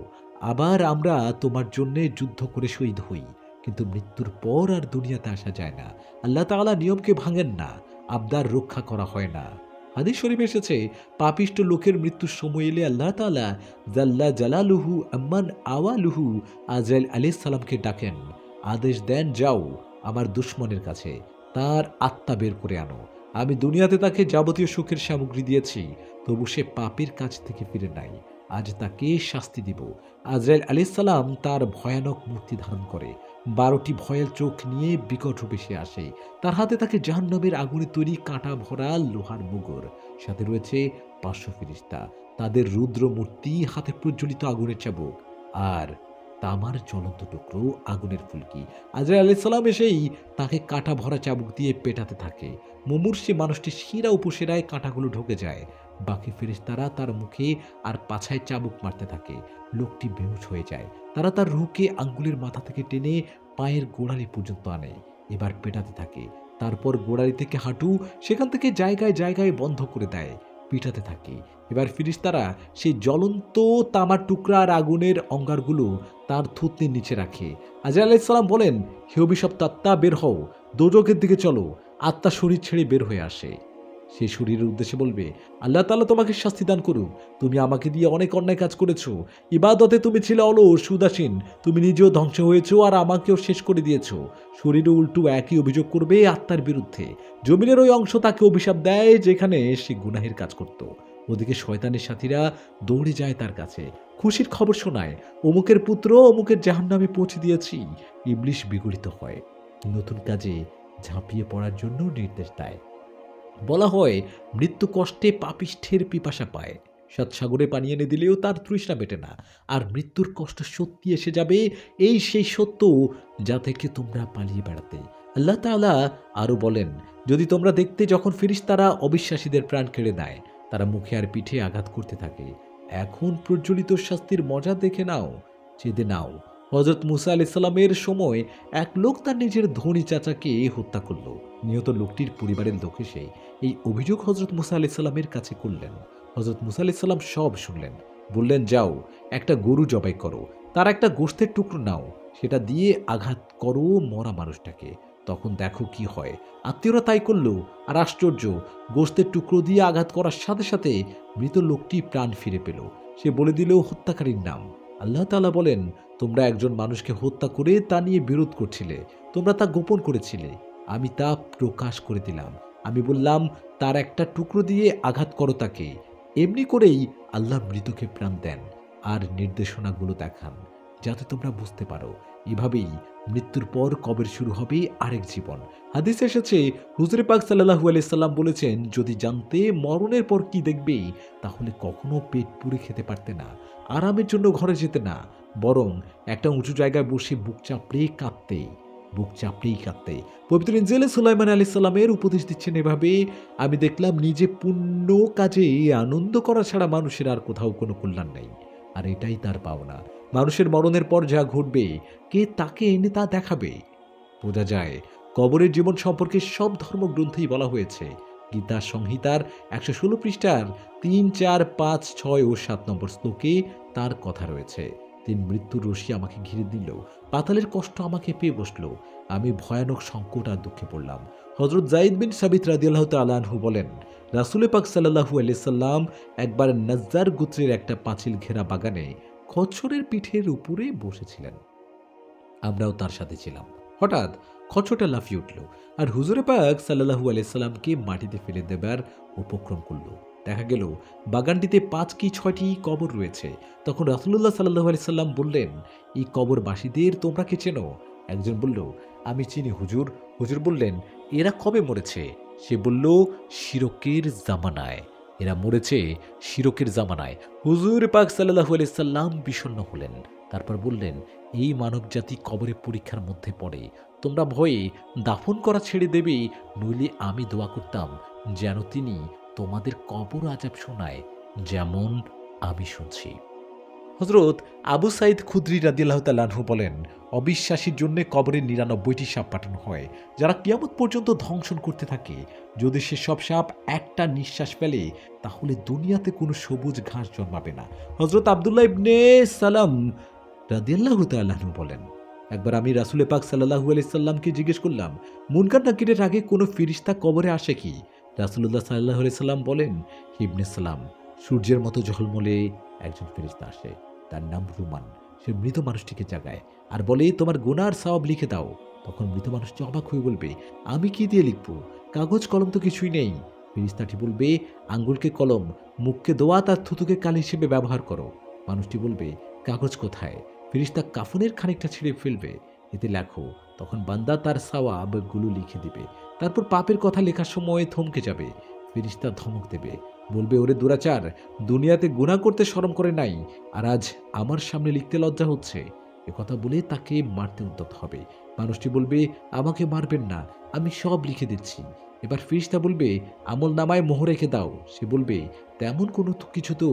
আবার আমরা তোমার জন্য যুদ্ধ করে শহীদ হই। কিন্তু মৃত্যুর পর আর দুনিয়াতে আসা যায় না। আল্লাহ তাআলা নিয়মকে ভাঙেন না, আবদার রক্ষা করা হয় না। হাদিস শরীফে এসেছে, পাপিষ্ট লোকের মৃত্যুর সময় এলে আল্লাহ তাআলা জাল্লা জালালুহু আম্মান আওয়ালুহু আজরাইল আলাইহিস সালামকে ডাকেন, আদেশ দেন, যাও আমার দুশমনের কাছে, তার আত্মা বের করে আনো। আমি দুনিয়াতে তাকে যাবতীয় সুখের সামগ্রী দিয়েছি, তবু সে পাপের কাছ থেকে ফিরে নাই। আজ তাকে শাস্তি দিব। আজরাইল আলাইহিস সালাম তার ভয়ানক মূর্তি ধারণ করে 12টি ভয়ের চোখ নিয়ে বিকট রূপে সে আসে। তার হাতে থাকে জাহান্নামের আগুনে তৈরি কাঁটা ভরা লোহার মুগুর। সাথে রয়েছে 500 ফেরেশতা, তাদের রুদ্র মূর্তি, হাতে প্রজ্বলিত আগুনের চাবুক আর তামার জ্বলন্ত টুকরো, আগুনের ফুলকি। আজরাইল আলাইহিস সালাম এসেই তাকে কাঁটা ভরা চাবুক দিয়ে পেটাতে থাকে। মুমূর্ষে মানুষটির শিরা উপশিরায় কাঁটাগুলো ঢুকে যায়। বাকি ফেরেশতারা তার মুখে আর পাছায় চাবুক মারতে থাকে। লোকটি বেহুশ হয়ে যায়। তারা তার রূহকে আঙ্গুলের মাথা থেকে টেনে পায়ের গোড়ালি পর্যন্ত আনে। এবার পেটাতে থাকে। তারপর গোড়ালি থেকে হাঁটু, সেখান থেকে জায়গায় জায়গায় বন্ধ করে দেয়। পিটাতে থাকে। এবার ফেরেশতারা সেই জ্বলন্ত তামার টুকরা আর আগুনের অঙ্গারগুলো তার থুতনির নিচে রাখে। আজরাইল আলাইহিস সালাম বলেন, হে অভিশপ্ত আত্মা, বের হও, দোজখের দিকে চলো। আত্মা শরীর ছেড়ে বের হয়ে আসে। সে শরীরের উদ্দেশ্যে বলবে, আল্লাহ তাআলা তোমাকে শাস্তি দান করুক, তুমি আমাকে দিয়ে অনেক অন্যায় কাজ করেছো, ইবাদতে তুমি ছিলে অলস উদাসীন, তুমি নিজেও ধ্বংস হয়েছো আর আমাকেও শেষ করে দিয়েছো। শরীরে উল্টো একই অভিযোগ করবে আত্মার বিরুদ্ধে। জমিনের ওই অংশ তাকে অভিশাপ দেয় যেখানে সে গুনাহের কাজ করত। ওদিকে শয়তানের সাথীরা দৌড়ে যায় তার কাছে, খুশির খবর শোনায়, অমুকের পুত্র অমুকের জাহান্নামে পৌঁছে দিয়েছি। ইবলিশ বিগলিত হয়, নতুন কাজে ঝাঁপিয়ে পড়ার জন্য নির্দেশ দেয়। বলা হয় মৃত্যু কষ্টে পাপিষ্ঠের পিপাসা পায়, সৎসাগরে পানি এনে দিলেও তার তৃষ্ণা মেটে না। আর মৃত্যুর কষ্ট সত্যি এসে যাবে, এই সেই সত্য যা থেকে তোমরা পালিয়ে বেড়াতে। আল্লাহ তাআলা আরও বলেন, যদি তোমরা দেখতে যখন ফেরেশতারা অবিশ্বাসীদের প্রাণ কেড়ে নেয়, তারা মুখে আর পিঠে আঘাত করতে থাকে, এখন প্রজ্বলিত শাস্তির মজা দেখে নাও, চেদে নাও। হযরত মুসা আলাইহিস সালামের সময় এক লোক তার নিজের ধনী চাচাকে হত্যা করল। নিহত লোকটির পরিবারের লোক এসে এই অভিযোগ হযরত মুসা আলাইহিস সালামের কাছে করলেন। হযরত মুসা আলাইহিস সালাম সব শুনলেন। বললেন, যাও একটা গরু জবাই করো, তার একটা গোশতের টুকরো নাও, সেটা দিয়ে আঘাত করো মরা মানুষটাকে, তখন দেখো কি হয়। আত্মীয়রা তাই করল। আর আশ্চর্য, গোশতের টুকরো দিয়ে আঘাত করার সাথে সাথে মৃত লোকটি প্রাণ ফিরে পেল। সে বলে দিল হত্যাকারীর নাম। আল্লাহ তাআলা বলেন, তোমরা একজন মানুষকে হত্যা করে তা নিয়ে বিরোধ করছিলে, তোমরা তা গোপন করেছিলে, আমি তা প্রকাশ করে দিলাম। আমি বললাম তার একটা টুকরো দিয়ে আঘাত করো তাকে। এমনি করেই আল্লাহ মৃতকে প্রাণ দেন আর নির্দেশনাগুলো দেখান, যাতে তোমরা বুঝতে পারো। এভাবেই মৃত্যুর পর কবর শুরু হবে আরেক জীবন। হাদিসে এসেছে, হুজুরে পাক সাল্লাল্লাহু আলাইহি সাল্লাম বলেছেন, যদি জানতে মরণের পর কি দেখবে, তাহলে কখনো পেট পুরে খেতে পারতে না, আরামের জন্য ঘরে যেতে না, বরং একটা উঁচু জায়গায় বসে বুক চাপড়েই কাঁদতে। পবিত্র ইনজিলে সুলাইমান আলাইহিস সালামের উপদেশ দিচ্ছেন এভাবে, আমি দেখলাম নিজে পুণ্য কাজে আনন্দ করা ছাড়া মানুষের আর কোথাও কোনো কল্যাণ নেই, আর এটাই তার পাওনা। মানুষের মরণের পর যা ঘটবে, কে তাকে এনে তা দেখাবে। বোঝা যায় কবরের জীবন সম্পর্কে সব ধর্মগ্রন্থেই বলা হয়েছে। গীতা সংহিতার ১১৬ পৃষ্ঠার ৩, ৪, ৫, ৬ ও ৭ নম্বর শ্লোকে তার কথা রয়েছে। তিন মৃত্যুর রশি আমাকে ঘিরে দিল, পাতালের কষ্ট আমাকে পেয়ে বসল, আমি ভয়ানক সংকট আর দুঃখে পড়লাম। হযরত যায়েদ বিন সাবিত রাদিয়াল্লাহু তাআলা আনহু বলেন, রাসূল পাক সাল্লাল্লাহু আলাইহি সাল্লাম একবার নাজ্জার গোত্রের একটা পাঁচিল ঘেরা বাগানে খচ্চরের পিঠের উপরে বসেছিলেন। আমরাও তার সাথে ছিলাম। হঠাৎ খচ্চরটা লাফিয়ে উঠল আর হুজুরে পাক সাল্লাল্লাহু আলাইহি সাল্লামকে মাটিতে ফেলে দেবার উপক্রম করল। দেখা গেল বাগানটিতে ৫ কি ৬টি কবর রয়েছে। তখন রাসূলুল্লাহ সাল্লাল্লাহু আলাইহি সাল্লাম বললেন, এই কবরবাসীদের তোমরা কে চেনো? একজন বলল, আমি চিনি হুজুর। হুজুর বললেন, এরা কবে মরেছে? সে বলল, শিরকের জামানায়। এরা মরেছে শিরকের জামানায়। হুজুর পাক সাল্লাল্লাহু আলাইহি সাল্লাম বিষণ্ণ হলেন। তারপর বললেন, এই মানবজাতি কবরে পরীক্ষার মধ্যে পড়ে, তোমরা ভয়ে দাফন করা ছেড়ে দেবে, নইলে আমি দোয়া করতাম যেন তিনি তোমাদের কবর আযাব শোনায়, যেমন আমি শুনছি। হযরত আবু সাঈদ খুদরি রাদিয়াল্লাহু তাআলা আনহু বলেন, অবিশ্বাসীর জন্য কবরের ৯৯টি সাপ পাঠানো হয়, যারা কিয়ামত পর্যন্ত ধ্বংসন করতে থাকে। যদি সে সব সাপ একটা নিঃশ্বাস ফেলে, তাহলে দুনিয়াতে কোনো সবুজ ঘাস জন্মাবে না। হযরত আব্দুল্লাহ ইবনে সালাম রাদিয়াল্লাহু তাআলা আনহু বলেন, একবার আমি রাসূল পাক সাল্লাল্লাহু আলাইহি সাল্লামকে জিজ্ঞেস করলাম, মুনকার নাকিরের আগে কোনো ফেরেশতা কবরে আসে কি? রাসূলুল্লাহ সাল্লাল্লাহু আলাইহি সাল্লাম বলেন, ইবনে সালাম, সূর্যের মতো ঝলমলে একজন ফেরেশতা আসে, তার নাম রুমান। সে মৃত মানুষটিকে জাগায় আর বলে, তোমার গুনার সওয়াব লিখে দাও। তখন মৃত মানুষটি অবাক হয়ে বলবে, আমি কি দিয়ে লিখব? কাগজ কলম তো কিছুই নেই। ফেরেশতাটি বলবে, আঙ্গুলকে কলম, মুখকে দোয়া, তার থুতুকে কাল হিসেবে ব্যবহার করো। মানুষটি বলবে, কাগজ কোথায়? ফেরেশতা কাফনের খানিকটা ছিঁড়ে ফেলবে, এতে লেখো। তখন বান্দা তার সওয়াবগুলো লিখে দিবে। তারপর পাপের কথা লেখার সময় থমকে যাবে। ফেরেশতা ধমক দেবে, বলবে, ওরে দুরাচার, দুনিয়াতে গুনাহ করতে শরম করে নাই, আর আজ আমার সামনে লিখতে লজ্জা হচ্ছে। একথা বলে তাকে মারতে উদ্যত হবে। মানুষটি বলবে, আমাকে মারবেন না, আমি সব লিখে দিচ্ছি। এবার ফেরেশতা বলবে, আমল নামায় মোহর রেখে দাও। সে বলবে, তেমন কোনো কিছু তো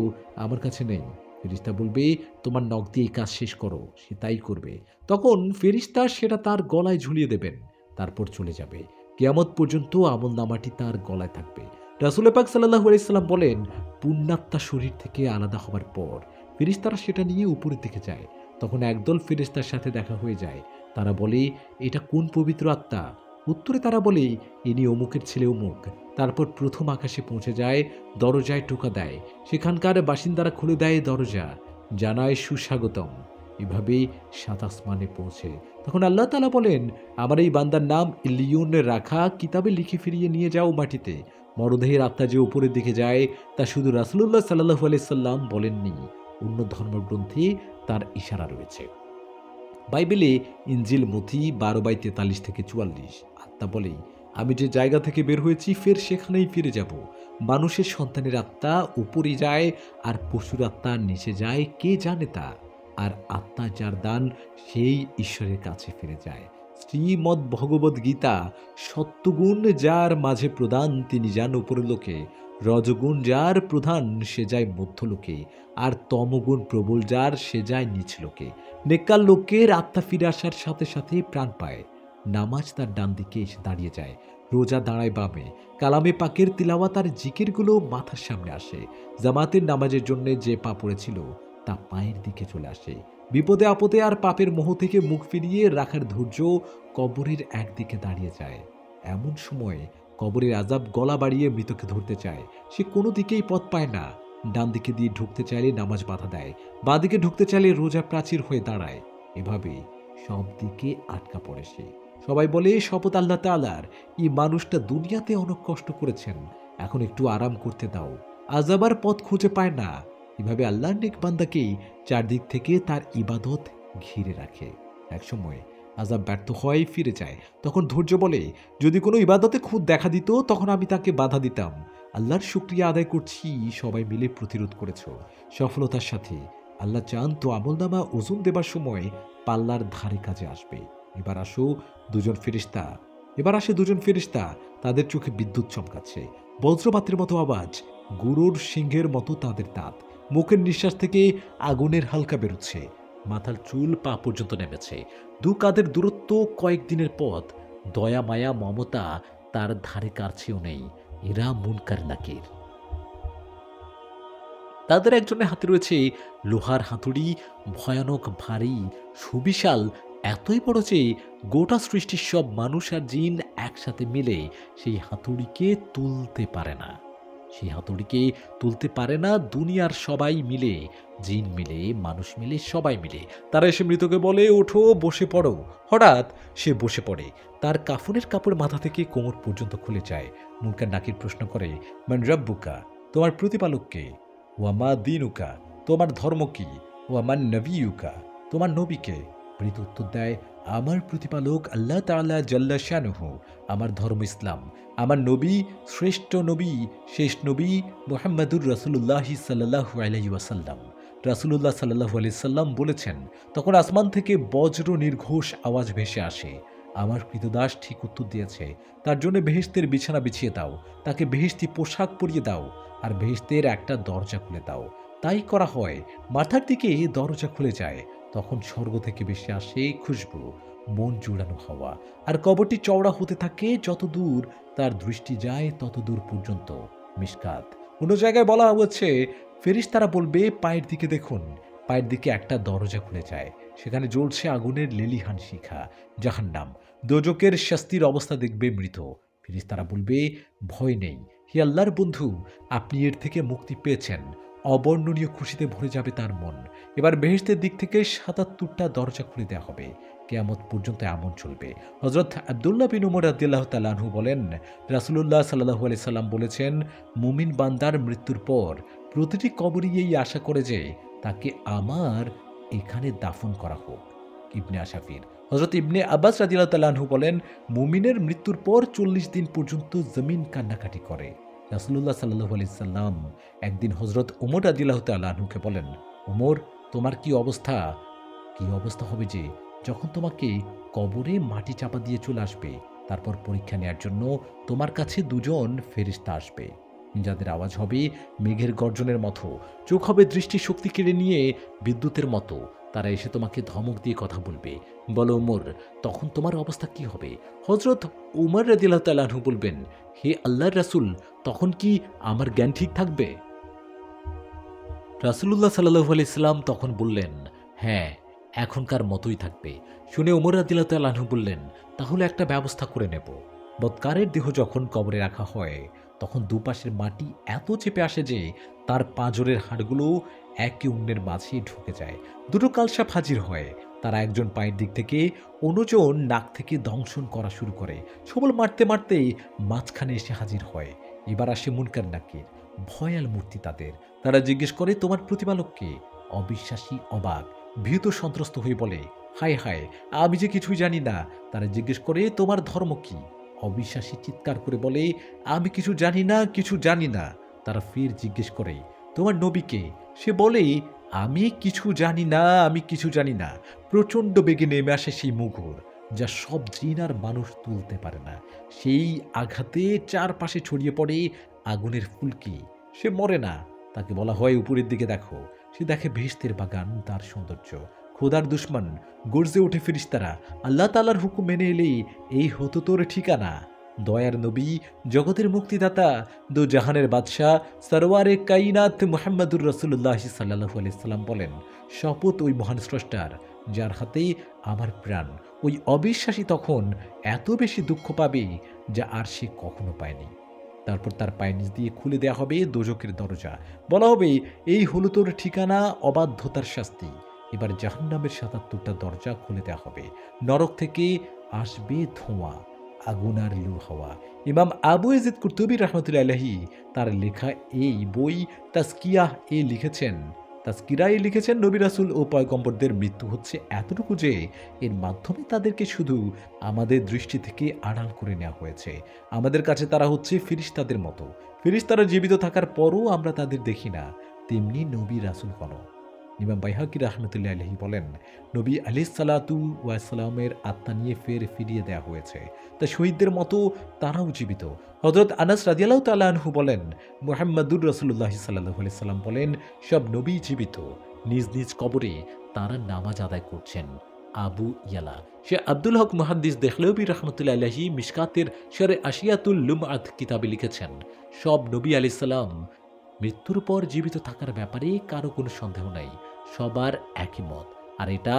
আমার কাছে নেই। ফেরেশতা বলবে, তোমার নখ দিয়ে এই কাজ শেষ করো। সে তাই করবে। তখন ফেরেশতা সেটা তার গলায় ঝুলিয়ে দেবেন, তারপর চলে যাবে। কিয়ামত পর্যন্ত আমল নামাটি তার গলায় থাকবে। রাসূল পাক সাল্লাল্লাহু আলাইহি সাল্লাম বলেন, পুণ্যাত্মা শরীর থেকে আলাদা হওয়ার পর ফেরেশতারা সেটা নিয়ে উপরের দিকে যায়। তখন একদল ফেরেশতার সাথে দেখা হয়ে যায়। তারা বলে, এটা কোন পবিত্র আত্মা? উত্তরে তারা বলে, ইনি অমুকের ছেলে অমুক। তারপর প্রথম আকাশে পৌঁছে যায়, দরজায় টোকা দেয়, সেখানকার বাসিন্দারা খুলে দেয় দরজা, জানায় সুস্বাগতম। এভাবেই ৭ আসমানে পৌঁছে। তখন আল্লাহ তাআলা বলেন, আমার এই বান্দার নাম ইল্লিয়ুনে রাখা, কিতাবে লিখে ফিরিয়ে নিয়ে যাও মাটিতে। মরদেহের আত্মা যে উপরের দিকে যায় তা শুধু রাসূলুল্লাহ সাল্লাল্লাহু আলাইহি সাল্লাম বলেননি, অন্য ধর্মগ্রন্থে তার ইশারা রয়েছে। বাইবেলে ইনজিল মথি 12:43-44 আত্মা বলে, আমি যে জায়গা থেকে বের হয়েছি ফের সেখানেই ফিরে যাব। মানুষের সন্তানের আত্মা উপরে যায় আর পশুর আত্মা নিচে যায়, কে জানে তা। আর আত্মা যার দান সেই ঈশ্বরের কাছে ফিরে যায়। শ্রীমদ্ ভগবদ গীতা, সত্যগুণ যার মাঝে প্রধান তিনি যান উপরের লোকে, রজগুণ যার প্রধান সে যায় মধ্যলোকে, আর তমগুণ প্রবল যার সে যায় নিচ লোকে। নেককার লোকের আত্মা ফিরে আসার সাথে সাথে প্রাণ পায়। নামাজ তার ডান দিকে এসে দাঁড়িয়ে যায়, রোজা দাঁড়ায় বামে, কালামে পাকের তিলাওয়াত আর জিকিরগুলো মাথার সামনে আসে। জামাতের নামাজের জন্য যে পা পড়েছিল তা পায়ের দিকে চলে আসে। বিপদে আপদে আর পাপের মোহ থেকে মুখ ফিরিয়ে রাখার ধৈর্য কবরের একদিকে দাঁড়িয়ে যায়। এমন সময় কবরের আযাব গলা বাড়িয়ে মৃতকে ধরতে চায়, সে কোনো দিকেই পথ পায় না। ডান দিকে দিয়ে ঢুকতে চাইলে নামাজ বাধা দেয়, বাঁ দিকে ঢুকতে চাইলে রোজা প্রাচীর হয়ে দাঁড়ায়। এভাবে সব দিকে আটকা পড়ে সে। সবাই বলে, শপথ আল্লাহ তাআলার, এই মানুষটা দুনিয়াতে অনেক কষ্ট করেছেন, এখন একটু আরাম করতে দাও। আযাবার পথ খুঁজে পায় না। এভাবে আল্লাহর নেক বান্দাকে চারদিক থেকে তার ইবাদত ঘিরে রাখে। একসময় আযাব ব্যর্থ হয়, ফিরে যায়। তখন ধৈর্য বলে, যদি কোনো ইবাদতে খুদ দেখা দিত তখন আমি তাকে বাধা দিতাম। আল্লাহর শুকরিয়া আদায় করছি, সবাই মিলে প্রতিরোধ করেছ সফলতার সাথে। আল্লাহ চান তো আমলনামা ওজন দেবার সময় পাল্লার ধারে কাজে আসবে। এবার আসে দুজন ফেরেশতা, তাদের চোখে বিদ্যুৎ চমকাচ্ছে, বজ্রপাতের মতো আওয়াজ, গরুর সিংহের মতো তাদের দাঁত, মুখের নিঃশ্বাস থেকে আগুনের হালকা বেরোচ্ছে, মাথার চুল পা পর্যন্ত নেমেছে। দু কাঁধের দূরত্ব কয়েকদিনের পথ, দয়া মায়া মমতা তার ধারে কাছেও নেই। এরা মুনকার নাকির। তাদের একজনের হাতে রয়েছে লোহার হাতুড়ি, ভয়ানক ভারী, সুবিশাল, এতই বড় যে গোটা সৃষ্টির সব মানুষ আর জিন একসাথে মিলে সেই হাতুড়িকে তুলতে পারে না। দুনিয়ার সবাই মিলে, জিন মিলে, মানুষ মিলে, সবাই মিলে। তারা এসে মৃতকে বলে, ওঠো, বসে পড়ো। হঠাৎ সে বসে পড়ে, তার কাফনের কাপড় মাথা থেকে কোমর পর্যন্ত খুলে যায়। মুনকার নাকির প্রশ্ন করে, মান রাব্বুকা, তোমার প্রতিপালক কে? ওয়া মা দীনুকা, তোমার ধর্ম কি? ওয়া মান নবিয়ুকা, তোমার নবী কে? মৃত উত্তর দেয়, আমার প্রতিপালক আল্লাহ তাআলা জাল্লা শানুহু, আমার ধর্ম ইসলাম, আমার নবী শ্রেষ্ঠ নবী, শেষ নবী মুহাম্মাদুর রাসূলুল্লাহ সাল্লাল্লাহু আলাইহি ওয়াসাল্লাম। রাসূলুল্লাহ সাল্লাল্লাহু আলাইহি সাল্লাম বলেছেন, তখন আসমান থেকে বজ্র নির্ঘোষ আওয়াজ ভেসে আসে, আমার কৃতদাস ঠিক উত্তর দিয়েছে, তার জন্য বেহেশতের বিছানা বিছিয়ে দাও, তাকে বেহেশতি পোশাক পরিয়ে দাও, আর বেহেশতের একটা দরজা খুলে দাও। তাই করা হয়। মাথার দিকে দরজা খুলে যায়, তখন স্বর্গ থেকে ভেসে আসে খুশবু, মন জুড়ানো হওয়া, আর কবরটি চওড়া হতে থাকে, যত দূর তার দৃষ্টি যায় তত দূর পর্যন্ত। মিশকাত। অন্য জায়গায় বলা হচ্ছে, ফেরেশতারা বলবে, পায়ের দিকে দেখুন। পায়ের দিকে একটা দরজা খুলে যায়, সেখানে জ্বলছে আগুনের লেলিহান শিখা, জাহান্নাম। দোজকের শাস্তির অবস্থা দেখবে মৃত। ফেরেশতারা বলবে, ভয় নেই, হে আল্লাহর বন্ধু, আপনি এর থেকে মুক্তি পেয়েছেন। অবর্ণনীয় খুশিতে ভরে যাবে তার মন। এবার বেহেশতের দিক থেকে ৭৭টা দরজা খুলে দেওয়া হবে, কিয়ামত পর্যন্ত এমন চলবে। হযরত আব্দুল্লাহ বিন উমর রাদিয়াল্লাহু তাআলা আনহু বলেন, রাসূলুল্লাহ সাল্লাল্লাহু আলাইহি সাল্লাম বলেছেন, মুমিন বান্দার মৃত্যুর পর প্রতিটি কবরই এই আশা করে যে তাকে আমার এখানে দাফন করা হোক। ইবনে আশাফির। হযরত ইবনে আব্বাস রাদিয়াল্লাহু তাআলা আনহু বলেন, মুমিনের মৃত্যুর পর ৪০ দিন পর্যন্ত জমিন কান্নাকাটি করে। রাসূলুল্লাহ সাল্লাল্লাহু আলাইহি সাল্লাম একদিন হযরত ওমর রাদিয়াল্লাহু তাআলা আনহুকে বলেন, ওমর, তোমার কি অবস্থা হবে যে যখন তোমাকে কবরে মাটি চাপা দিয়ে চলে আসবে, তারপর পরীক্ষা নেয়ার জন্য তোমার কাছে দুজন ফেরেশতা আসবে, যাদের আওয়াজ হবে মেঘের গর্জনের মতো, চোখ হবে দৃষ্টি শক্তি কেড়ে নিয়ে বিদ্যুতের মতো। তারা এসে তোমাকে ধমক দিয়ে কথা বলবে। বলো ওমর, তখন তোমার অবস্থা কি হবে? হযরত উমর রাদিয়াল্লাহু তাআলা আনহু বলবেন, হে আল্লাহর রাসূল, তখন কি আমার জ্ঞান ঠিক থাকবে? রাসূলুল্লাহ সাল্লাল্লাহু আলাইহি সাল্লাম তখন বললেন, হ্যাঁ, এখনকার মতোই থাকবে। শুনে ওমর রাদিয়াল্লাহু তাআলা আনহু বললেন, তাহলে একটা ব্যবস্থা করে নেব। বৎকারের দেহ যখন কবরে রাখা হয় তখন দুপাশের মাটি এত চেপে আসে যে তার পাঁজরের হাড়গুলো একে অন্যের মাঝে ঢুকে যায়। দুটো কালসাপ হাজির হয়। তারা একজন পায়ের দিক থেকে, অন্যজন নাক থেকে দংশন করা শুরু করে। সবল মারতে মারতেই মাঝখানে এসে হাজির হয়। এবার আসে মুনকার নাকির, ভয়াল মূর্তি তাদের। তারা জিজ্ঞেস করে, তোমার প্রতিপালক কে? অবিশ্বাসী অবাক, ভীত সন্ত্রস্ত হয়ে বলে, হায় হায়, আমি যে কিছুই জানি না। তারা জিজ্ঞেস করে, তোমার ধর্ম কি? অবিশ্বাসী চিৎকার করে বলে, আমি কিছু জানি না, কিছু জানি না। তারা ফের জিজ্ঞেস করে, তোমার নবীকে? সে বলে, আমি কিছু জানি না, আমি কিছু জানি না। প্রচণ্ড বেগে নেমে আসে সেই মুগুর, যা সব জিন আর মানুষ তুলতে পারে না। সেই আঘাতে চারপাশে ছড়িয়ে পড়ে আগুনের ফুলকি। সে মরে না। তাকে বলা হয়, উপরের দিকে দেখো। সে দেখে বেহেশতের বাগান, তার সৌন্দর্য। খোদার দুশ্মন, গর্জে ওঠে ফেরেশতারা, আল্লাহ তাআলার হুকুম মেনে এলেই এই হতো তোর ঠিকানা। দয়ার নবী, জগতের মুক্তিদাতা, দু জাহানের বাদশাহ, সরওয়ারে কাইনাত মুহাম্মদুর রাসূলুল্লাহ সাল্লাল্লাহু আলাইহি সাল্লাম বলেন, শপথ ওই মহান স্রষ্টার যার হাতে আমার প্রাণ। ওই অবিশ্বাসী তখন এত বেশি দুঃখ পাবে যা আর সে কখনো পায়নি। তারপর তার পায়ের নিচ দিয়ে খুলে দেয়া হবে দোজখের দরজা। বলা হবে, এই হলো তোর ঠিকানা, অবাধ্যতার শাস্তি। এবার জাহান্নামের ৭৭টা দরজা খুলে দেওয়া হবে। নরক থেকে আসবে ধোঁয়া, আগুন আর লু হাওয়া। ইমাম আবু ইয়াজিদ কুরতুবী রাহমাতুল্লাহি আলাইহি তার লেখা এই বই তাজকিরায় লিখেছেন, নবী রাসূল ও পয়গম্বরদের মৃত্যু হচ্ছে এতটুকু যে এর মাধ্যমে তাদেরকে শুধু আমাদের দৃষ্টি থেকে আড়াল করে নেওয়া হয়েছে। আমাদের কাছে তারা হচ্ছে ফেরেশতাদের মতো। ফেরেশতারা জীবিত থাকার পরও আমরা তাদের দেখি না, তেমনি নবী রাসূলগণও। ইমাম বাইহাকী রাহমাতুল্লাহি আলাইহি বলেন, নবী আলাইহিসসালাতু ওয়াসসালামের আত্মা নিয়ে ফিরিয়ে দেওয়া হয়েছে। তা শহীদদের মতো তারাও জীবিত। হযরত আনাস রাদিয়াল্লাহু তাআলা আনহু বলেন, মুহাম্মাদুর রাসূলুল্লাহ সাল্লাল্লাহু আলাইহি সাল্লাম বলেন, সব নবী জীবিত, নিজ নিজ কবরে তারা নামাজ আদায় করছেন। আবু ইয়ালা সে আব্দুল হক মুহাদ্দিস দেহলভী রাহমাতুল্লাহি আলাইহি মিশকাতের শরে আশিয়াতুল লুমআত কিতাবে লিখেছেন, সব নবী আলাইহিস সালাম মৃত্যুর পর জীবিত থাকার ব্যাপারে কারো কোনো সন্দেহ নাই। সবার একই মত। আর এটা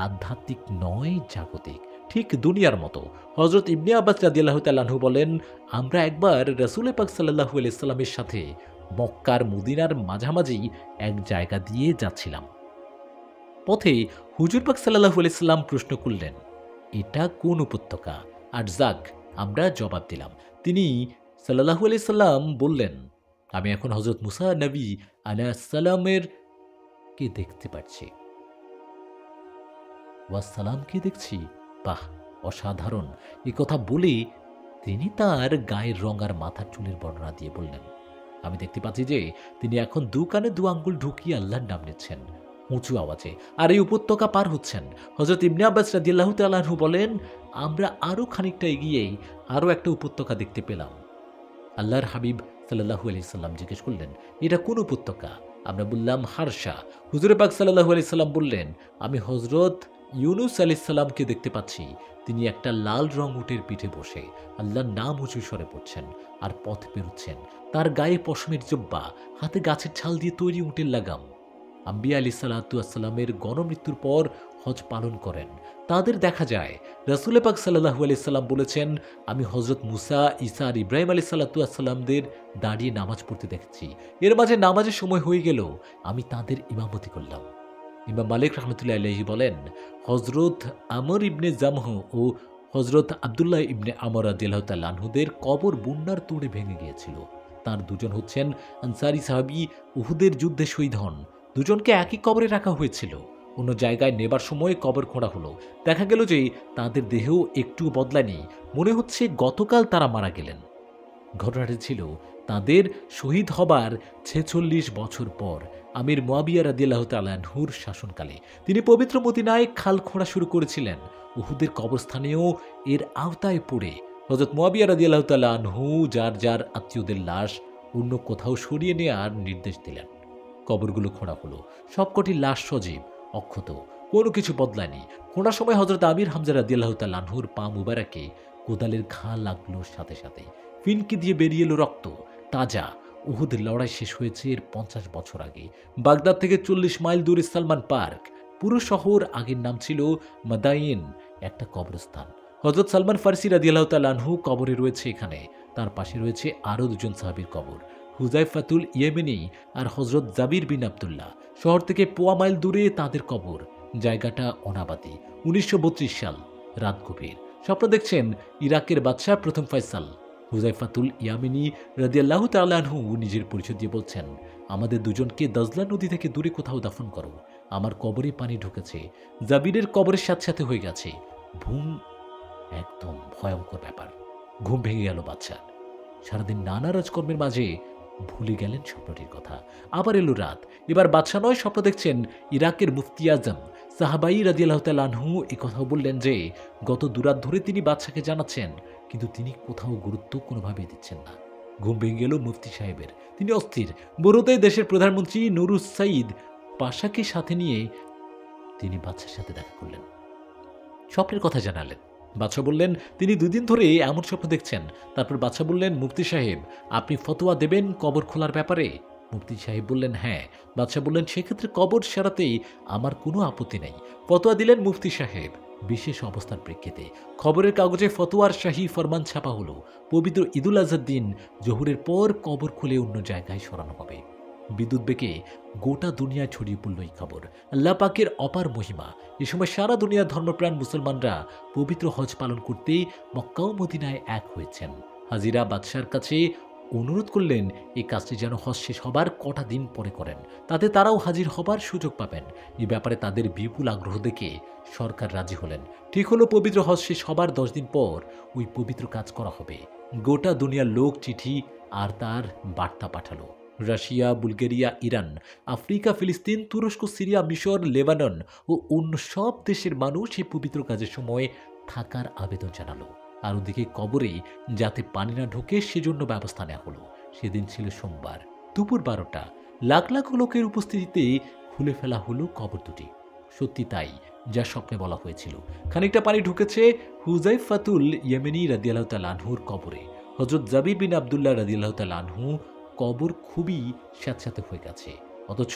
আধ্যাত্মিক নয়, জাগতিক, ঠিক দুনিয়ার মতো। হযরত ইবনে আব্বাস রাদিয়াল্লাহু তাআলা আনহু বলেন, আমরা একবার রাসূল পাক সাল্লাল্লাহু আলাইহি সাল্লামের সাথে মক্কার মদিনার মাঝামাঝি এক জায়গা দিয়ে যাচ্ছিলাম। পথে হুজুর পাক সাল্লাল্লাহু আলাইহি সাল্লাম প্রশ্ন করলেন, এটা কোন উপত্যকা? আর যাক, আমরা জবাব দিলাম। তিনি সাল্লাল্লাহু আলাইহি সাল্লাম বললেন, আমি এখন হযরত মুসা নবী আলাইহিস সালামের কে দেখতে পাচ্ছি। ওয়াসসালামকে দেখছি? বাহ, অসাধারণ। এ কথা বলে তিনি তার গায়ের রং আর মাথার চুলের বর্ণনা দিয়ে বললেন, আমি দেখতে পাচ্ছি যে তিনি এখন দু কানে দু আঙ্গুল ঢুকিয়ে আল্লাহর নাম নিচ্ছেন উঁচু আওয়াজে, আর এই উপত্যকা পার হচ্ছেন। হযরত ইবনে আব্বাস রাদিয়াল্লাহু তাআলা আনহু বলেন, আমরা আরো খানিকটা এগিয়েই আরো একটা উপত্যকা দেখতে পেলাম। আল্লাহর হাবিব সাল্লাল্লাহু আলাইহি সাল্লাম জিজ্ঞেস করলেন, এটা কোন উপত্যকা? আমরা বললাম, হারসা। হুজুর পাক সাল্লাল্লাহু আলাইহি সাল্লাম বললেন, আমি হযরত ইউনুস আলাইহিস সালামকে দেখতে পাচ্ছি। তিনি একটা লাল রং উটের পিঠে বসে আল্লাহর নাম উঁচু স্বরে পড়ছেন আর পথ পেরুচ্ছেন। তার গায়ে পশমের জুব্বা, হাতে গাছের ছাল দিয়ে তৈরি উটের লাগাম। আম্বিয়া আলাইহিস সালাতু ওয়াস সালামের গণমৃত্যুর পর হজ পালন করেন। তাদের দেখা যায়। রাসূল পাক সাল্লাল্লাহু আলাইহি সাল্লাম বলেছেন, আমি হযরত মুসা, ঈসা আর ইব্রাহিম আলাইহিস সালাতু ওয়াস সালামদের দাঁড়িয়ে নামাজ পড়তে দেখেছি। এর মাঝে নামাজের সময় হয়ে গেল, আমি তাদের ইমামতি করলাম। ইমাম মালিক রাহমাতুল্লাহি আলাইহি বলেন, হযরত আমর ইবনে জামহ ও হযরত আব্দুল্লাহ ইবনে আমর রাদিয়াল্লাহু তাআলা আনহুদের কবর বন্যার তোড়ে ভেঙে গিয়েছিল। তার দুজন হচ্ছেন আনসারী সাহাবী, উহুদের যুদ্ধে শহীদ হন। দুজনকে একই কবরে রাখা হয়েছিল। অন্য জায়গায় নেবার সময় কবর খোঁড়া হলো। দেখা গেল যে তাদের দেহেও একটু বদলায়নি। মনে হচ্ছে গতকাল তারা মারা গেলেন। ঘটনাটি ছিল তাদের শহীদ হবার ৪৬ বছর পর আমির মুয়াবিয়া রাদিয়াল্লাহু তাআলা আনহুর শাসনকালে। তিনি পবিত্র মদিনায় খাল খোঁড়া শুরু করেছিলেন। উহুদের কবরস্থানেও এর আওতায় পড়ে হযরত মুয়াবিয়া রাদিয়াল্লাহু তাআলা আনহু যার যার আত্মীয়দের লাশ অন্য কোথাও সরিয়ে নেওয়ার নির্দেশ দিলেন। কবরগুলো খোঁড়া হলো। সবকটি লাশ সজীব, অক্ষত, কোনো কিছু বদলায়নি। খোঁড়ার সময় হযরত আমির হামজা রাদিয়াল্লাহু তাআলা আনহুর পা মুবারাকে কোদালের ঘা লাগলো সাথে সাথে। ফিনকি দিয়ে বেরিয়ে এলো রক্ত, তাজা। উহুদের লড়াই শেষ হয়েছে এর ৫০ বছর আগে। বাগদাদ থেকে ৪০ মাইল দূরে সালমান পার্ক। পুরো শহর আগের নাম ছিল মাদাইন, একটা কবরস্থান। হযরত সালমান ফারসি রাদিয়াল্লাহু তাআলা আনহু কবরে রয়েছে এখানে। তার পাশে রয়েছে আরও দুজন সাহাবীর কবর, হুযায়ফাতুল ইয়েমেনি আর হযরত জাবির বিন আব্দুল্লাহ। শহর থেকে পোয়া মাইল দূরে তাদের কবর। জায়গাটা অনাবাদি। 1932 সাল, রাত গভীর। স্বপ্ন দেখছেন ইরাকের বাদশাহ প্রথম ফয়সাল। হুযায়ফাতুল ইয়ামিনী রাদিয়াল্লাহু তাআলা আনহু নিজের পরিচয় দিয়ে বলছেন, আমাদের দুজনকে দজলা নদী থেকে দূরে কোথাও দাফন করো। আমার কবরে পানি ঢুকেছে, জাবিরের কবরের সাথে সাথে হয়ে গেছে। ঘুম একদম ভয়ঙ্কর ব্যাপার। ঘুম ভেঙে গেল বাদশার। সারাদিন নানা রাজকর্মের মাঝে ভুলে গেলেন স্বপ্নটির কথা। আবার এলো রাত। এবার বাদশাহ নয়, স্বপ্ন দেখছেন ইরাকের মুফতি আজম সাহাবাই রাদিয়াল্লাহু তাআলা আনহু এ কথাও বললেন যে গত দুরাত ধরে তিনি বাদশাকে জানাচ্ছেন, কিন্তু তিনি কোথাও গুরুত্ব কোনোভাবেই দিচ্ছেন না। ঘুম ভেঙে গেল মুফতি সাহেবের। তিনি অস্থির। বড়তে দেশের প্রধানমন্ত্রী নুরুস সাইদ পাশাকে সাথে নিয়ে তিনি বাদশার সাথে দেখা করলেন, স্বপ্নের কথা জানালেন। বাদশাহ বললেন তিনি 2 দিন ধরে এমন স্বপ্ন দেখছেন। তারপর বাদশাহ বললেন, মুফতি সাহেব আপনি ফতোয়া দেবেন কবর খোলার ব্যাপারে? মুফতি সাহেব বললেন হ্যাঁ। বাদশাহ বললেন সেক্ষেত্রে কবর সারাতেই আমার কোনো আপত্তি নেই। ফতোয়া দিলেন মুফতি সাহেব। বিশেষ অবস্থার প্রেক্ষিতে খবরের কাগজে ফতোয়ার শাহী ফরমান ছাপা হলো। পবিত্র ঈদুল আজহার দিন জোহরের পর কবর খুলে অন্য জায়গায় সরানো হবে। বিদ্যুৎ বেগে গোটা দুনিয়ায় ছড়িয়ে পড়ল এই খবর। আল্লাহ পাকের অপার মহিমা। এ সময় সারা দুনিয়ার ধর্মপ্রাণ মুসলমানরা পবিত্র হজ পালন করতে মক্কা ও মদিনায় এক হয়েছেন। হাজিরা বাদশার কাছে অনুরোধ করলেন এই কাজটি যেন হজ শেষ হবার কটা দিন পরে করেন, তাতে তারাও হাজির হবার সুযোগ পাবেন। এ ব্যাপারে তাদের বিপুল আগ্রহ দেখে সরকার রাজি হলেন। ঠিক হলো পবিত্র হজ শেষ হবার 10 দিন পর ওই পবিত্র কাজ করা হবে। গোটা দুনিয়ার লোক চিঠি আর তার বার্তা পাঠালো। রাশিয়া, বুলগেরিয়া, ইরান, আফ্রিকা, ফিলিস্তিন, তুরস্ক, সিরিয়া, মিশর, লেবানন ও অন্য সব দেশের মানুষ এই পবিত্র কাজের সময় থাকার আবেদন জানালো। আর ওদিকে কবরে যাতে পানি না ঢোকে সেজন্য ব্যবস্থা নেওয়া হলো। সেদিন ছিল সোমবার, দুপুর 12টা। লাখ লাখ লোকের উপস্থিতিতে খুলে ফেলা হলো কবর দুটি। সত্যি তাই, যা স্বপ্নে বলা হয়েছিল। খানিকটা পানি ঢুকেছে হুযায়ফাতুল ইয়েমেনি রাদিয়াল্লাহু তাআলা আনহুর কবরে। হযরত জাবির বিন আব্দুল্লাহ রাদিয়াল্লাহু তাআলা আনহু কবর খুবই স্যাঁতস্যাঁতে হয়ে গেছে। অথচ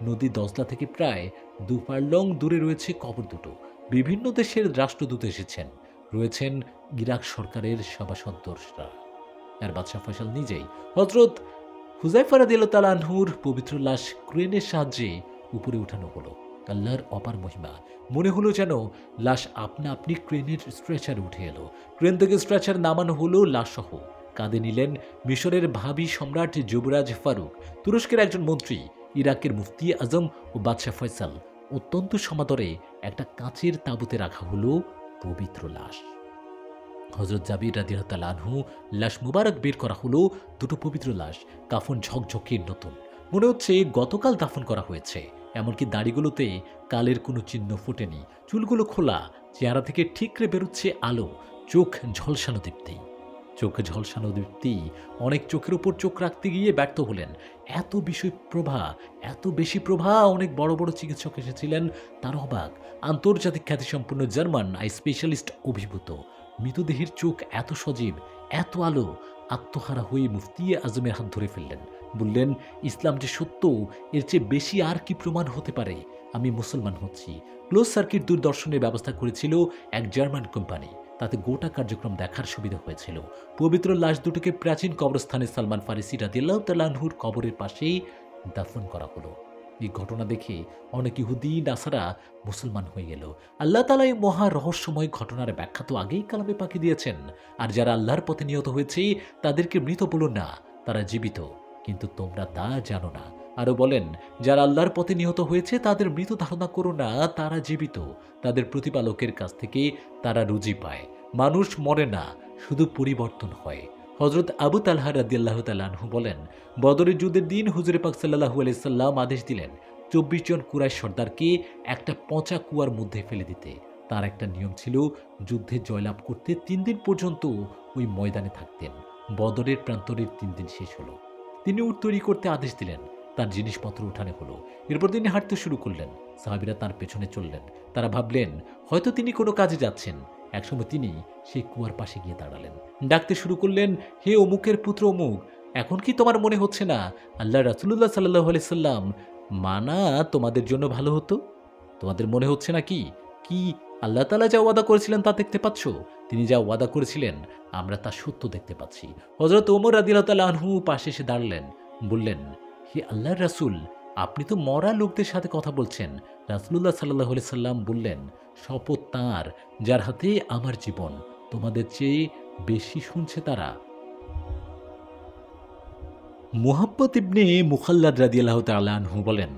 নদী দজলা থেকে প্রায় 2 ফারলং দূরে রয়েছে কবর দুটো। বিভিন্ন দেশের রাষ্ট্রদূত এসেছেন, রয়েছেন ইরাক সরকারের সভাসদরা আর বাদশাহ ফয়সাল নিজেই। হযরত হুযায়ফা রাদিয়াল্লাহু তাআলা আনহুর পবিত্র লাশ ক্রেনের সাহায্যে উপরে উঠানো হলো। আল্লাহর অপার মহিমা। মনে হলো যেন লাশ আপনা আপনি ক্রেনের স্ট্রেচারে উঠে এলো। ক্রেন থেকে স্ট্রেচার নামানো হলো লাশসহ। কাঁধে নিলেন মিশরের ভাবি সম্রাট যুবরাজ ফারুক, তুরস্কের একজন মন্ত্রী, ইরাকের মুফতি আজম ও বাদশাহ ফয়সাল। অত্যন্ত সমাদরে একটা কাঁচের তাঁবুতে রাখা হলো পবিত্র লাশ। হযরত জাবির রাদিয়াল্লাহু তাআলা আনহু লাশ মুবারক বের করা হলো। দুটো পবিত্র লাশ, কাফন ঝকঝকে নতুন। মনে হচ্ছে গতকাল দাফন করা হয়েছে। এমনকি দাড়িগুলোতে কালের কোনো চিহ্ন ফোটেনি। চুলগুলো খোলা, চেহারা থেকে ঠিকরে বেরোচ্ছে আলো, চোখ ঝলসানো দীপ্তি। চোখে ঝলসানো দীপ্তি। অনেক চোখের উপর চোখ রাখতে গিয়ে ব্যর্থ হলেন। এত বেশি প্রভা। অনেক বড় বড় চিকিৎসক এসেছিলেন। তার অবাক। আন্তর্জাতিক খ্যাতিসম্পন্ন জার্মান আই স্পেশালিস্ট অভিভূত। মৃতদেহের চোখ এত সজীব, এত আলো। আত্মহারা হয়ে মুফতি আজমের হাত ধরে ফেললেন। বললেন, ইসলাম যে সত্য, এর চেয়ে বেশি আর কি প্রমাণ হতে পারে? আমি মুসলমান হচ্ছি। ক্লোজ সার্কিট দূরদর্শনের ব্যবস্থা করেছিল এক জার্মান কোম্পানি। তাতে গোটা কার্যক্রম দেখার সুবিধা হয়েছিল। পবিত্র লাশ দুটোকে প্রাচীন কবরস্থানে সালমান ফারসি রাদিয়াল্লাহু তাআলা আনহুর কবরের পাশেই দাফন করা হলো। এই ঘটনা দেখে অনেক ইহুদি নাসারা মুসলমান হয়ে গেল। আল্লাহ তাআলা এই মহা রহস্যময় ঘটনার ব্যাখ্যা তো আগেই কালামে পাকি দিয়েছেন। আর যারা আল্লাহর পথে নিহত হয়েছে তাদেরকে মৃত বলো না, তারা জীবিত, কিন্তু তোমরা তা জানো না। আরো বলেন, যারা আল্লাহর পথে নিহত হয়েছে তাদের মৃত ধারণা করো না, তারা জীবিত। তাদের প্রতিপালকের কাছ থেকে তারা রুজি পায়। মানুষ মরে না, শুধু পরিবর্তন হয়। হযরত আবু তালহা রাদিয়াল্লাহু তাআলা আনহু বলেন, বদরের যুদ্ধের দিন হুজুরে পাক সাল্লাল্লাহু আলাইহি সাল্লাম আদেশ দিলেন 24 জন কুরাইশ সর্দারকে একটা পচা কুয়ার মধ্যে ফেলে দিতে। তার একটা নিয়ম ছিল, যুদ্ধে জয়লাভ করতে 3 দিন পর্যন্ত ওই ময়দানে থাকতেন। বদরের প্রান্তরের 3 দিন শেষ হলো। তিনি উট তৈরি করতে আদেশ দিলেন। তার জিনিসপত্র উঠানো হলো। এরপর তিনি হাঁটতে শুরু করলেন। সাহাবীরা তার পেছনে চললেন। তারা ভাবলেন হয়তো তিনি কোনো কাজে যাচ্ছেন। একসময় তিনি সেই কুয়ার পাশে গিয়ে দাঁড়ালেন। ডাকতে শুরু করলেন, হে অমুকের পুত্র অমুক, এখন কি তোমার মনে হচ্ছে না আল্লাহ রাসূলুল্লাহ সাল্লাল্লাহু আলাইহি সাল্লাম মানা তোমাদের জন্য ভালো হতো? তোমাদের মনে হচ্ছে না কি আল্লাহ তাআলা যা ওয়াদা করেছিলেন তা দেখতে পাচ্ছ? তিনি যা ওয়াদা করেছিলেন আমরা তা সত্য দেখতে পাচ্ছি। হযরত ওমর রাদিয়াল্লাহু তাআলা আনহু পাশে এসে দাঁড়ালেন, বললেন, হে আল্লাহর রাসূল, আপনি তো মরা লোকদের সাথে কথা বলছেন। রাসূলুল্লাহ সাল্লাল্লাহু আলাইহি সাল্লাম বললেন, শপথ তাঁর যার হাতে আমার জীবন, তোমাদের চেয়ে বেশি শুনছে তারা। মুহাব্বত ইবনে মুখাল্লাদ রাদিয়াল্লাহু তাআলা আনহু বলেন,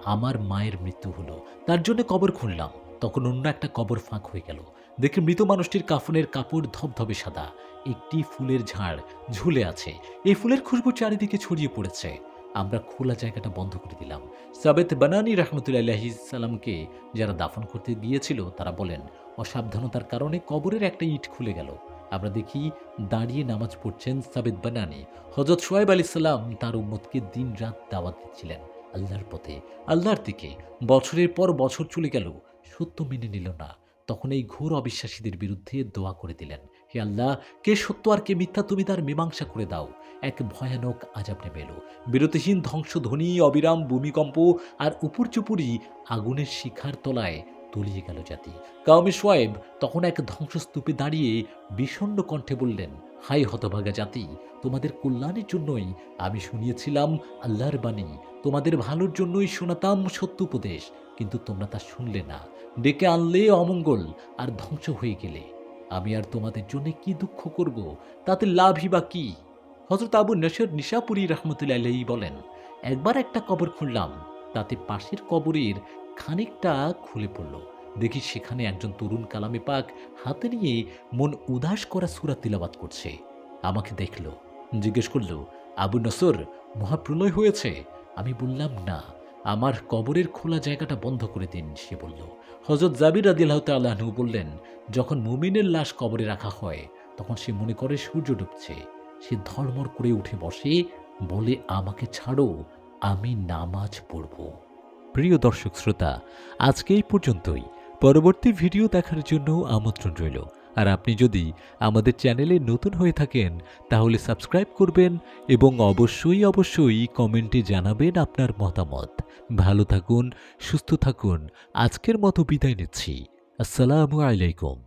আমার মায়ের মৃত্যু হলো, তার জন্য কবর খুঁড়লাম। তখন অন্য একটা কবর ফাঁক হয়ে গেল। দেখে মৃত মানুষটির কাফনের কাপড় ধবধবে সাদা, একটি ফুলের ঝাড় ঝুলে আছে। এই ফুলের খুশবু চারিদিকে ছড়িয়ে পড়েছে। আমরা খোলা জায়গাটা বন্ধ করে দিলাম। সাবেত বানানী রাহমাতুল্লাহি আলাইহি সাল্লামকে যারা দাফন করতে গিয়েছিল তারা বলেন, অসাবধানতার কারণে কবরের একটা ইট খুলে গেল। আমরা দেখি দাঁড়িয়ে নামাজ পড়ছেন সাবেত বানানী। হযরত শুআয়ব আলাইহিস সালাম তার উম্মতকে দিন-রাত দাওয়াত দিচ্ছিলেন আল্লাহর পথে, আল্লাহর দিকে। বছরের পর বছর চলে গেল, সত্য মেনে নিল না। তখন এই ঘোর অবিশ্বাসীদের বিরুদ্ধে দোয়া করে দিলেন, হে আল্লাহ, কে সত্য আর কে মিথ্যা তুমি তার মীমাংসা করে দাও। এক ভয়ানক আযাব নেমে এলো। বিরতিহীন ধ্বংসধ্বনি, অবিরাম ভূমিকম্প আর উপর্যুপরি আগুনের শিখার তলায় তলিয়ে গেল জাতি। কওমে শুআয়ব তখন এক ধ্বংসস্তূপে দাঁড়িয়ে বিষণ্ণ কণ্ঠে বললেন, হায় হতভাগা জাতি, তোমাদের কল্যাণের জন্যই আমি শুনিয়েছিলাম আল্লাহর বাণী, তোমাদের ভালোর জন্যই শোনাতাম সত্য উপদেশ, কিন্তু তোমরা তা শুনলে না। ডেকে আনলে অমঙ্গল আর ধ্বংস হয়ে গেলে। আমি আর তোমাদের জন্য কি দুঃখ করব, তাতে লাভই বা কি? হযরত আবু নসর নিশাপুরী রাহমাতুল্লাহি আলাইহি বলেন, একবার একটা কবর খুঁড়লাম, তাতে পাশের কবরের খানিকটা খুলে পড়ল। দেখি সেখানে একজন তরুণ কালামে পাক হাতে নিয়ে মন উদাস করা সূরা তিলাওয়াত করছে। আমাকে দেখল, জিজ্ঞেস করল, আবু নসর, মহাপ্রলয় হয়েছে? আমি বললাম, না, আমার কবরের খোলা জায়গাটা বন্ধ করে দিন। সে বলল, হযরত জাবির রাদিয়াল্লাহু তাআলা আনহু বললেন, যখন মুমিনের লাশ কবরে রাখা হয় তখন সে মনে করে সূর্য ডুবছে। সে ধড়মড় করে উঠে বসে, বলে, আমাকে ছাড়ো, আমি নামাজ পড়ব। প্রিয় দর্শক শ্রোতা, আজকে এই পর্যন্তই। পরবর্তী ভিডিও দেখার জন্য আমন্ত্রণ রইল। আর আপনি যদি আমাদের চ্যানেলে নতুন হয়ে থাকেন তাহলে সাবস্ক্রাইব করবেন এবং অবশ্যই কমেন্টে জানাবেন আপনার মতামত। ভালো থাকুন, সুস্থ থাকুন। আজকের মতো বিদায় নিচ্ছি। আসসালামু আলাইকুম।